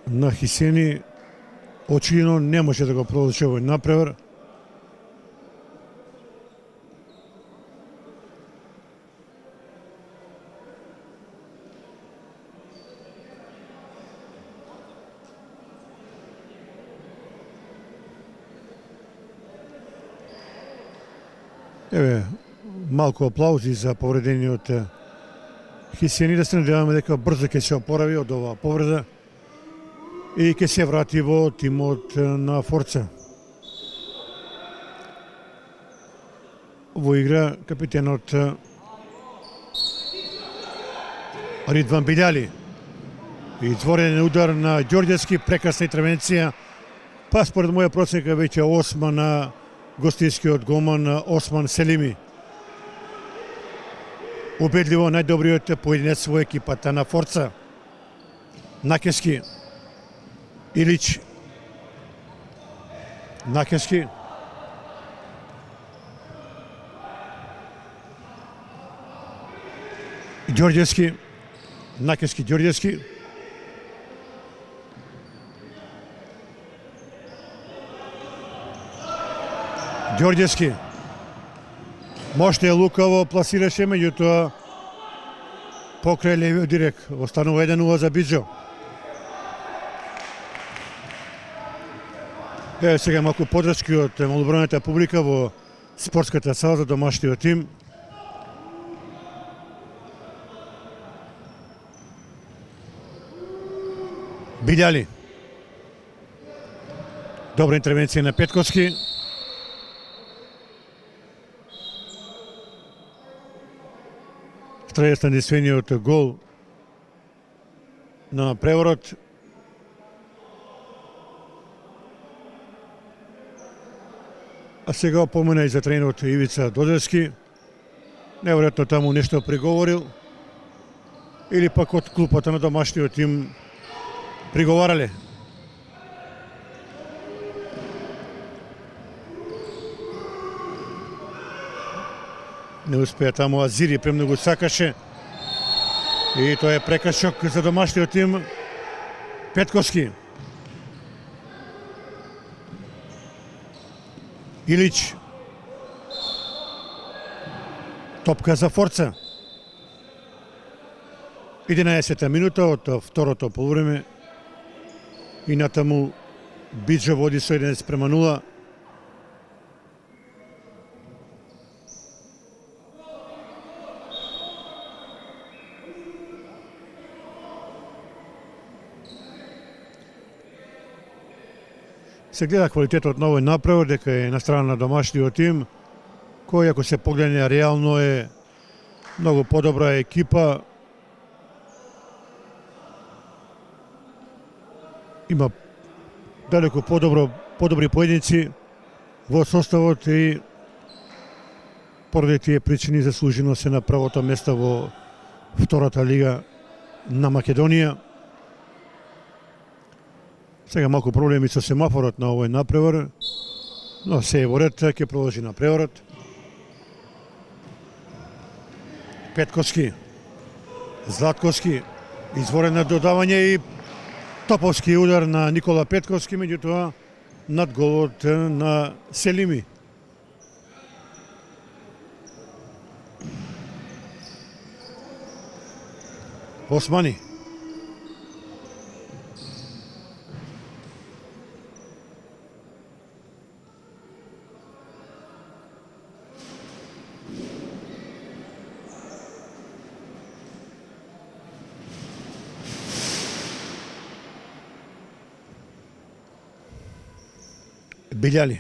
на Хисени. Очигледно не може да го продолжи овој напревар. Еве, малку аплаузи за повредениот Хисени, да се надеваме дека брзо ќе се опорави од оваа повреда и ќе се врати во тимот на Форца. Во игра капитенот Ридван Билјали. Изворен удар на Ѓорѓевски, прекрасна интервенција, па според моја проценка веќе осма на гостинскиот голман Осман Селими. Убедливо најдобриот поединец во екипата на Форца. Накески, Илич, Накески, Ѓорѓевски, Накески, Ѓорѓевски, Ѓорѓевски. Моште лукаво пласираше, меѓутоа покрај левиот дирек останува 1:0 за Биџо. Еве сега малку подрачки од малобројната публика во спортската сала за домашниот тим. Билјали. Добра интервенција на Петковски. Единствениот гол на преворот. А сега опомена и за тренерот Ивица Додевски. Неверојатно таму нешто приговорил. Или пак од клупата на домашниот тим приговарале. Не успеа таму Азири, премногу сакаше. И тоа е прекршок за домашниот тим Петковски. Илич. Топка за Форца. 11-та минута од второто полувреме. И натаму Биџо води со 11:0. Се гледа квалитетот на овој направор, дека е на страна на домашниот тим, кој, ако се погледне реално, е многу подобра екипа. Има далеко подобри поединци во составот и поради тие причини заслужено се на првото место во втората лига на Македонија. Сега малку проблеми со семафорот на овој напревар, но се е во ред, ќе продолжи напреварот. Петковски, Златковски, изворено додавање и топовски удар на Никола Петковски, меѓутоа над голот на Селими. Османи. Билјали.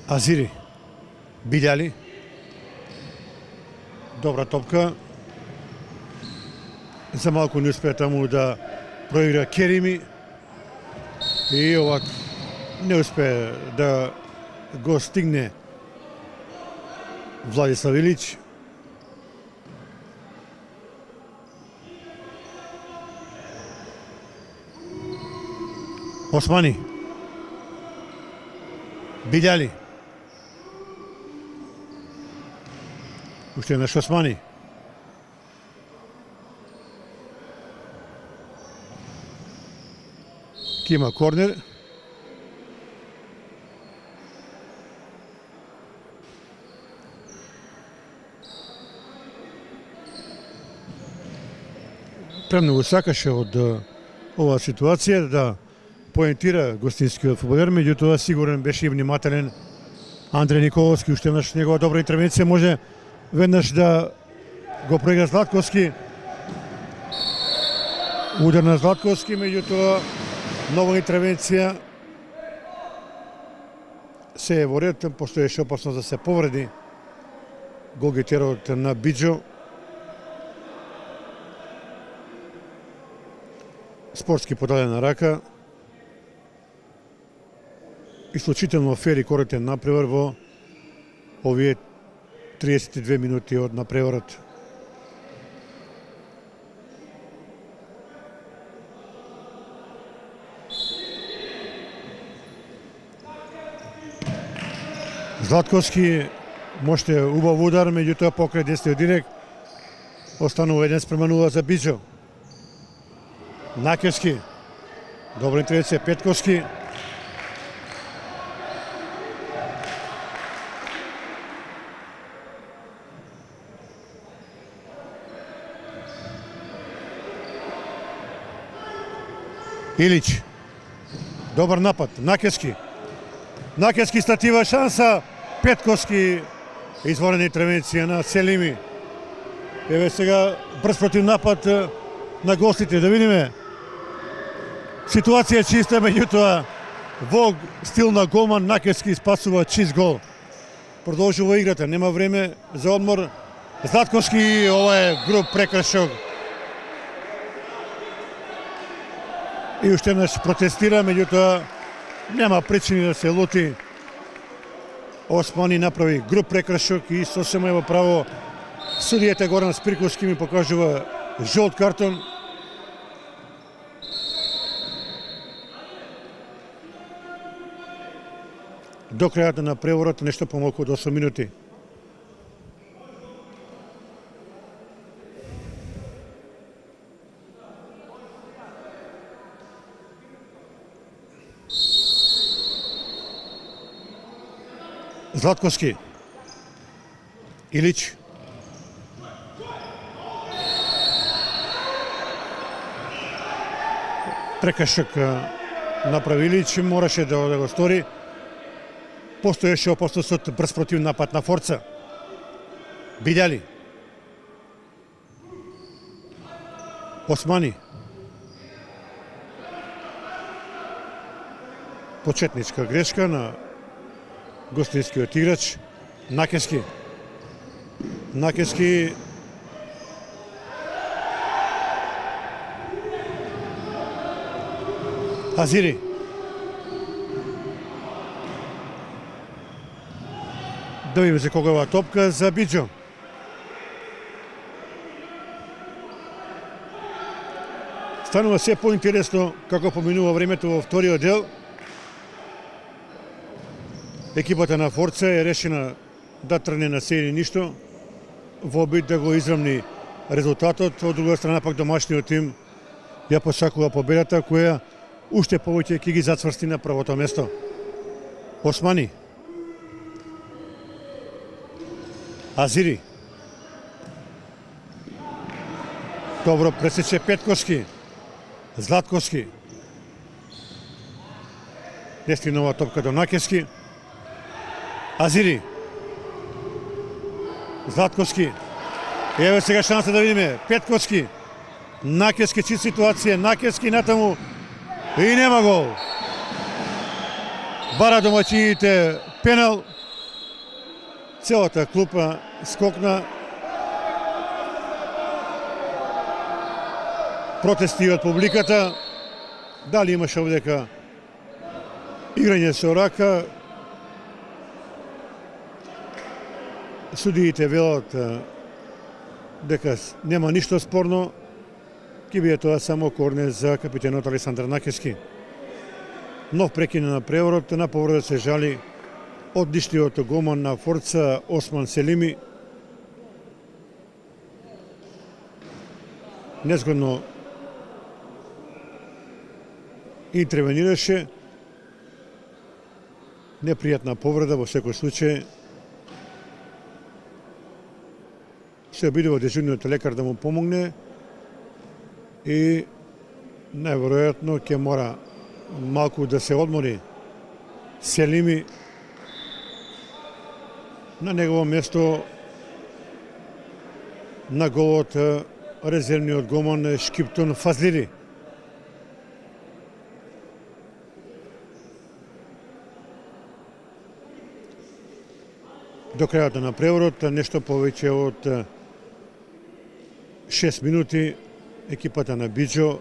Азири. Билјали. Добра топка. За малку не успеа таму да проигра Керими. И овак не успеа да го стигне Владислав Илич. Османи. Билјали. Уште еднаш Османи. Ки има корнер. Премногу сакаше од оваа ситуација да поентира гостинскиот фудбалер, меѓутоа сигурен беше и внимателен Андреј Николовски. Уште еднаш негова добра интервенција може веднаш да го проигра Златковски. Удар на Златковски, меѓутоа нова интервенција. Се е во ред, постоеше опасност да се повреди голгетерот на Биџо. Спортски подадена рака. Исклучително фер и коректен напревар во овие 32 минути од напреварот. Златковски можете убав удар, меѓутоа покрај десниот директ останува 1:0 за Биџо. Накерски, добра интервенција Петковски. Илич, добар напад, Накерски. Накерски статива шанса, Петковски, изворена интервенција на Селими. Еве сега брз против напад на гостите, да видиме. Ситуација чиста, меѓутоа во стил на голман Накерски спасува чист гол. Продолжува играта, нема време за одмор. Златковски, ова е груб прекршок. И уште еднаш протестира, меѓутоа нема причини да се лути. Османи направи груб прекршок и сосема е во право. Судијата Горан Спирковски ми покажува жолт картон. до крајот на преворот нешто помалку од 8 минути. Златковски, Илич, прекршок направи Илич, мораше да го стори. Постоеше опасност од брз против напад на Форца. Билјали, Османи, почетничка грешка на гостинскиот играч. Накески, Азири, добива се когова топка за Биџо. Станува се поинтересно како поминува времето во вториот дел. Екипата на Форца е решена да тргне на се или ништо во обид да го израмни резултатот. Од друга страна пак домашниот тим ја посакува победата која уште повеќе ќе ги зацврсти на првото место. Османи, Азири, добро пресече Петковски, Златковски, не стигнува топка до Накески. Азири, Златковски, еве сега шанса да видиме, Петковски, Накески, чист ситуација, Накески натаму и нема гол. Бара домаќините пенал, целата клупа скокна. Протести од публиката, дали имаше овдека играње со рака. Судиите велат дека нема ништо спорно, ќе биде тоа само корнер за капитенот Александар Накески. Нов прекин на преворот, на повреда се жали одличниот голман на Форца Осман Селими. Незгодно интервенираше. Непријатна повреда во секој случај. Се обидува дежурниот лекар да му помогне и најверојатно ќе мора малку да се одмори Селими. На негово место на голот резервниот голман Шкиптун Фазлири. До крајот на преворот, нешто повеќе од 6 минути, екипата на Биџо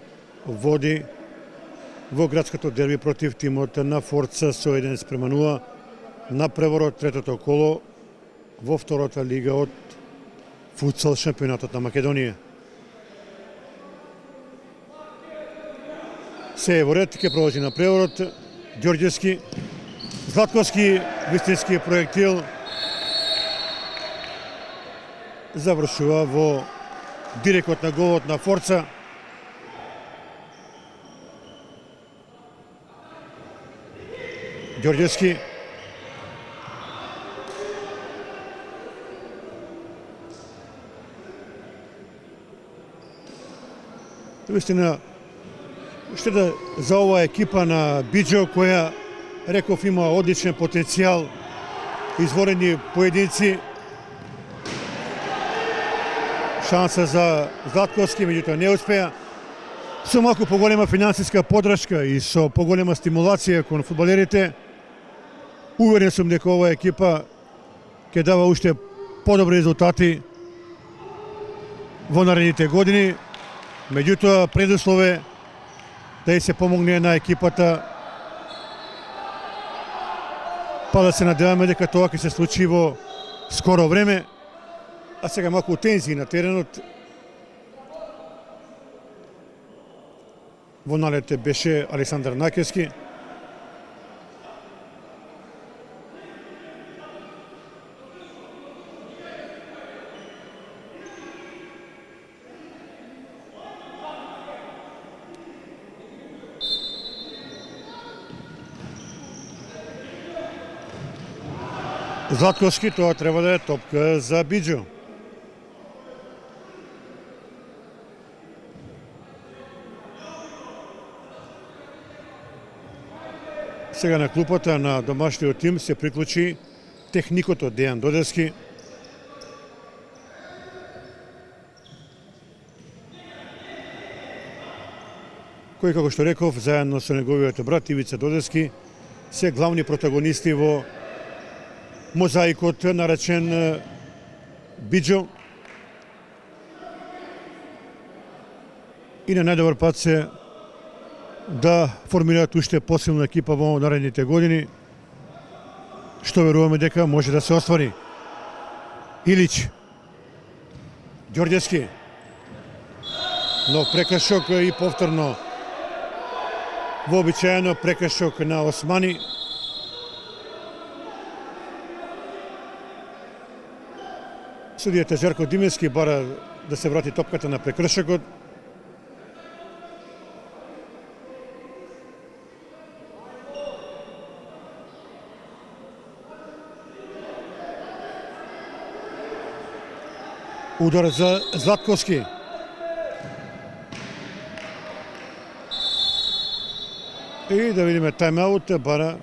води во градското дерби против тимот на Форца со 1-0 на преворот третото коло во втората лига од футсал шампионатот на Македонија. Се е во ред, ќе продолжи на преворот. Ѓорѓевски, Златковски, вистински проектил, завршува во дирекот на голот на Форца. Ѓорѓевски, вистина штета за оваа екипа на Биџо која, реков, има одличен потенцијал, изворени поединци. Шанса за Златковски, меѓутоа не успеа. Со малку поголема финансиска подршка и со поголема стимулација кон фудбалерите, уверен сум дека оваа екипа ќе дава уште подобри резултати во наредните години. Меѓутоа, предуслов е да и се помогне на екипата, па да се надеваме дека тоа ќе се случи во скоро време. А сега малку тензии на теренот. Во налете беше Александар Накески. Златковски, тоа треба да е топка за Биџо. Сега на клупата на домашниот тим се приклучи техникото Дејан Додевски. Кој, како што реков, заедно со неговиот брат Ивица Додевски, се главни протагонисти во мозаикот наречен Биџо. И на најдобар пат се да формираат уште посилна екипа во наредните години, што веруваме дека може да се оствари. Илич, Ѓорѓевски, но прекршок и повторно вообичаено прекршок на Османи. Судијата Жарко Димевски бара да се врати топката на прекршокот. Удар за Златковски. И да видиме тајм-аут бара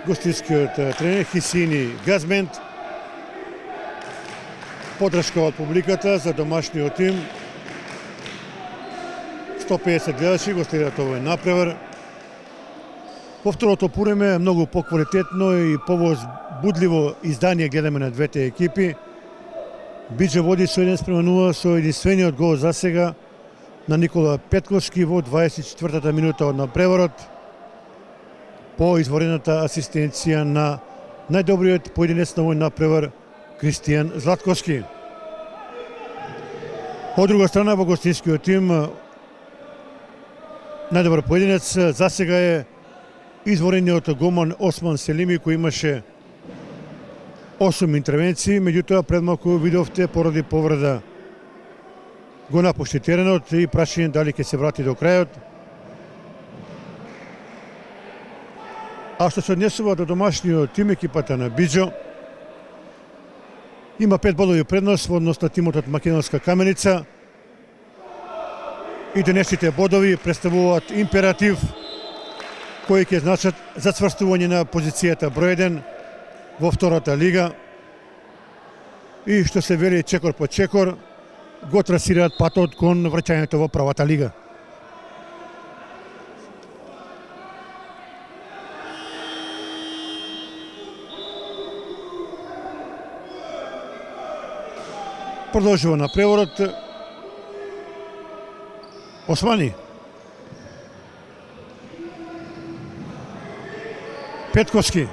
гостинскиот тренер Хисини Газмент. Подршка од публиката за домашниот тим. 150 гледачи го следат овој напревар. Во второто полувреме многу поквалитетно и повозбудливо издание гледаме на двете екипи. Биџо води со 1:0 со единствениот гол за сега на Никола Петковски во 24-та минута од напреварот по изворената асистенција на најдобриот поединец на овој напревар Кристијан Златковски. Од друга страна во гостинскиот тим најдобар поединец за сега е изворениот голман Осман Селими, кој имаше 8 интервенции, меѓутоа пред малку видовте поради повреда го напушти теренот и прашање дали ќе се врати до крајот. А што се однесува до домашниот тим, екипата на Биџо има 5 бодови предност во однос на тимот од Македонска Каменица. И денешните бодови представуваат императив кои ќе значат зацврстување на позицијата број 1 во втората лига. И што се вели чекор по чекор, го трасираат патот кон враќањето во првата лига. Продолжува на преворот Османи. Петковски.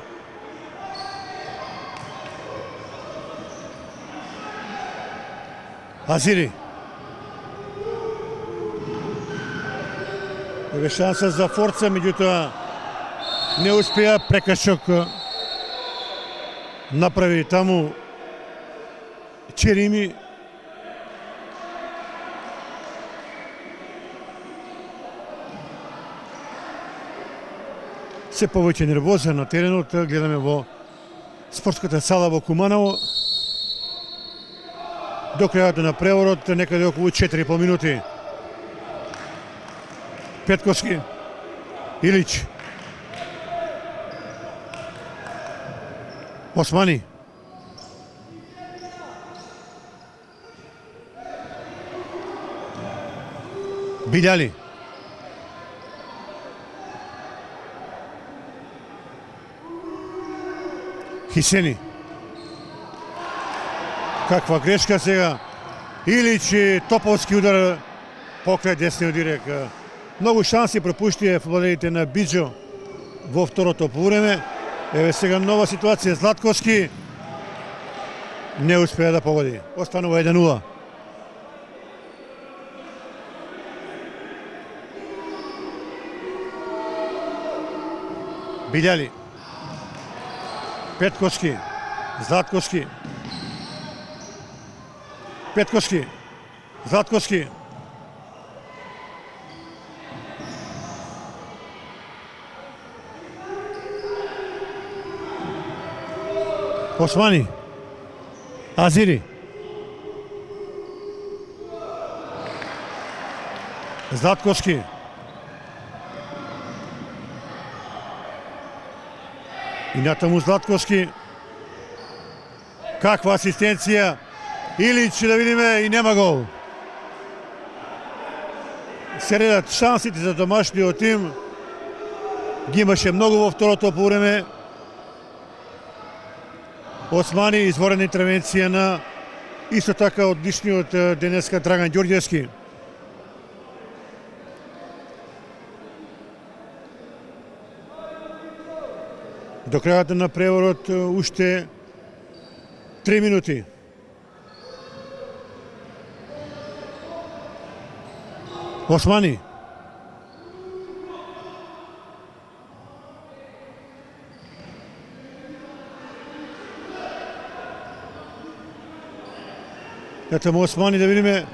Азири. Еве шанса за Форца, меѓутоа не успеа, прекршок направи таму Черими. Се повеќе нервоза на теренот, гледаме во спортската сала во Куманово. До крајот на преворот, некаде околу 4,5 минути. Петковски, Илич, Османи, Билјали, Хисени. Каква грешка сега. Илич и топовски удар покрај десниот дирек. Многу шанси пропуштија фудбалерите на Биџо во второто полувреме. Еве сега нова ситуација. Златковски не успеа да погоди. Останува 1:0. Билјали, Петковски, Златковски, Петковски, Златковски. Османи. Азири. Златковски. И натаму Златковски. Каква асистенција. Илич, да видиме, и нема гол. Се редат шансите за домашниот тим. Ги имаше многу во второто полувреме. Османи, изворена интервенција на исто така одличниот денеска Драган Ѓорѓевски. До крајот на преворот уште 3 минути. Османи. Ето му Османи, да видиме.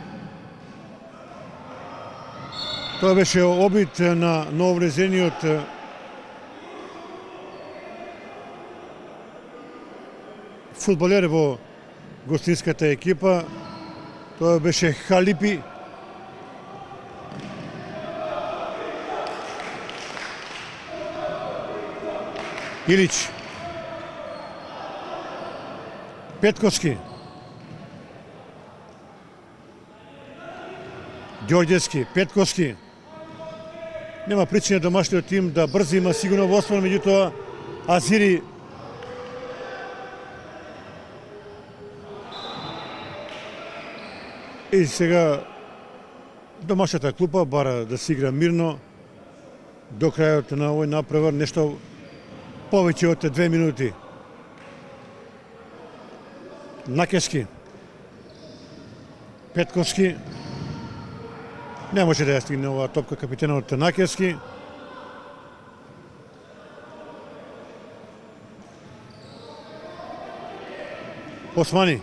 Тоа беше обид на нововлезениот фудбалер во гостинската екипа. Тоа беше Халипи. Илич. Петковски. Ѓорѓевски, Петковски. Нема причина домашниот тим да брзи, има сигурно водство, меѓутоа Азири и сега домашната клупа бара да се игра мирно до крајот на овој напревар, нешто повеќе од 2 минути. Накески. Петковски. Не може да ја стигне оваа топка капитенот Накески. Османи.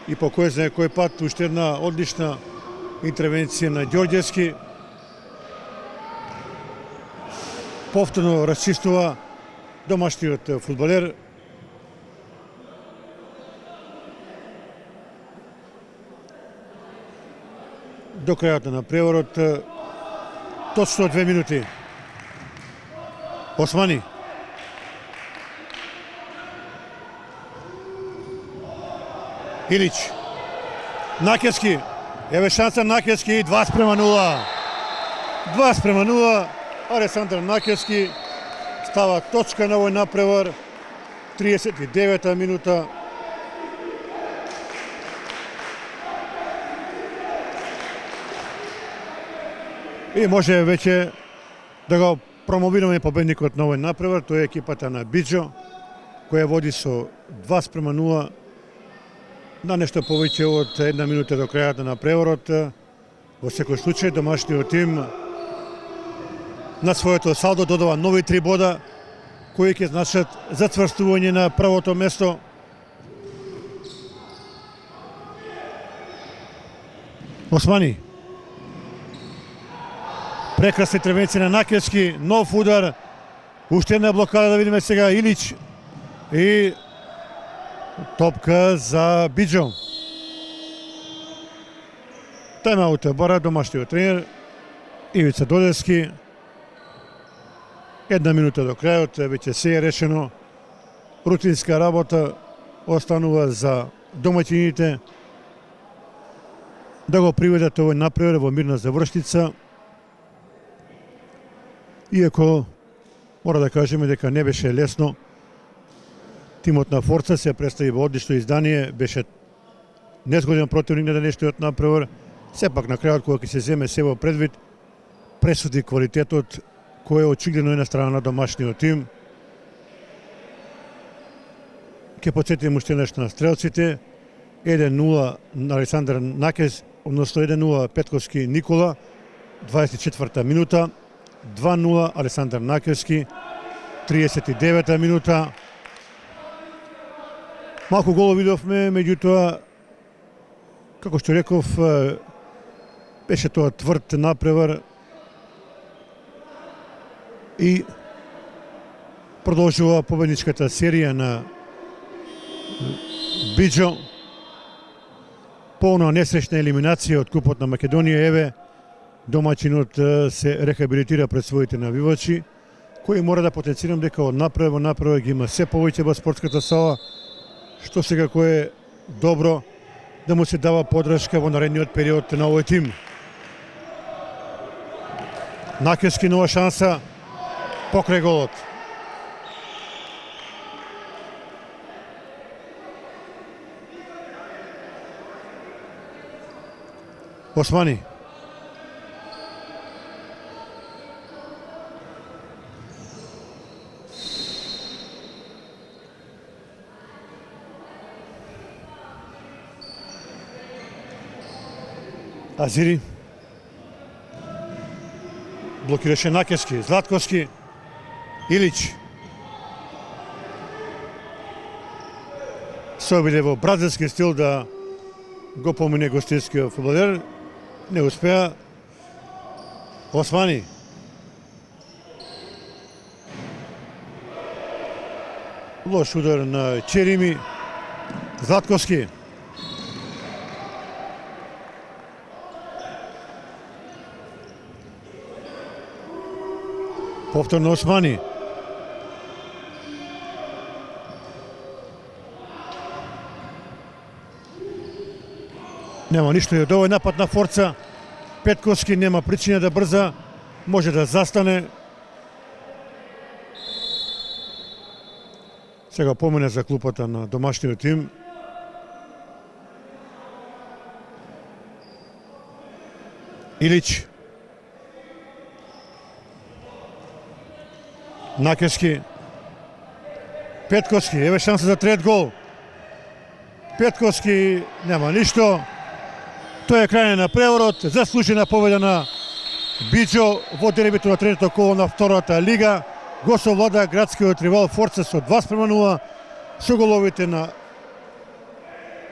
И по кој знае кој пат уште една одлична интервенција на Ѓорѓевски. Повторно расчистува домашниот фудбалер. До крајот на преворот точно 2 минути. Османи. Илич. Накески. Еве шанса Накески 2:0. 2:0. Алесандар Накески става точка на овој напревар. 39-та минута. И може веќе да го промовираме победникот на овој напревар, тоа е екипата на Биџо, која води со 2:0, на нешто повеќе од 1 минута до крајот на преворот. Во секој случај, домашниот тим на своето салдо додава нови 3 бода, кои ќе значат зацврстување на првото место. Османи. Прекрасна интервенција на Накески, нов удар, уште една блокада, да видиме сега Илич и топка за Биџо. Тајмаут бара домашниот тренер Ивица Додевски. 1 минута до крајот, веќе се е решено. Рутинска работа останува за домаќините да го приведат овој напревар во мирна завршница. Иако, мора да кажеме дека не беше лесно, тимот на Форца се представи во одлично издание, беше незгоден противник на денешниот напревар. Сепак на крајот, кога ќе се земе се во предвид, пресуди квалитетот кој е очигледно е на страна на домашниот тим. Ке подсетим уште нешто на стрелците. 1:0 на Алесандар Накес, односно 1:0 Петковски Никола, 24-та минута. 2:0 Алесандар Накески, 39-та минута. Малку голо видовме, меѓутоа, како што реков, беше тоа тврд напревар. и продолжува победничката серија на Биџо. Полна несреќна елиминација од Купот на Македонија. Еве, домаќинот се рехабилитира пред своите навивачи, кои мора да потенцирам дека од напред ги има се повеќе во спортската сала, што секако е добро да му се дава подршка во наредниот период на овој тим. Накески нова шанса покрај голот. Османи. Азири. Блокираше Накески, Златковски, Илич. Се обиде во бразилски стил да го помине гостинскиот фудбалер. Не успеа. Османи. Лош удар на Черими. Златковски. Повторно Османи. Нема ништо и од овој напад на Форца. Петковски нема причина да брза, може да застане. Сега помине за клупата на домашниот тим. Илич. Накески. Петковски, еве шанса за трет гол. Петковски нема ништо. Тој е крај на преворот, заслужена победа на Биџо во дербито на третото коло на втората лига. Го совлада градскиот ривал Форца со 2:0 со головите на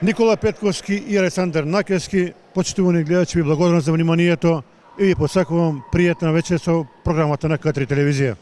Никола Петковски и Александар Накески. Почитувани гледачи, ви благодарам за вниманието и ви посакувам пријатна вечер со програмата на К3 телевизија.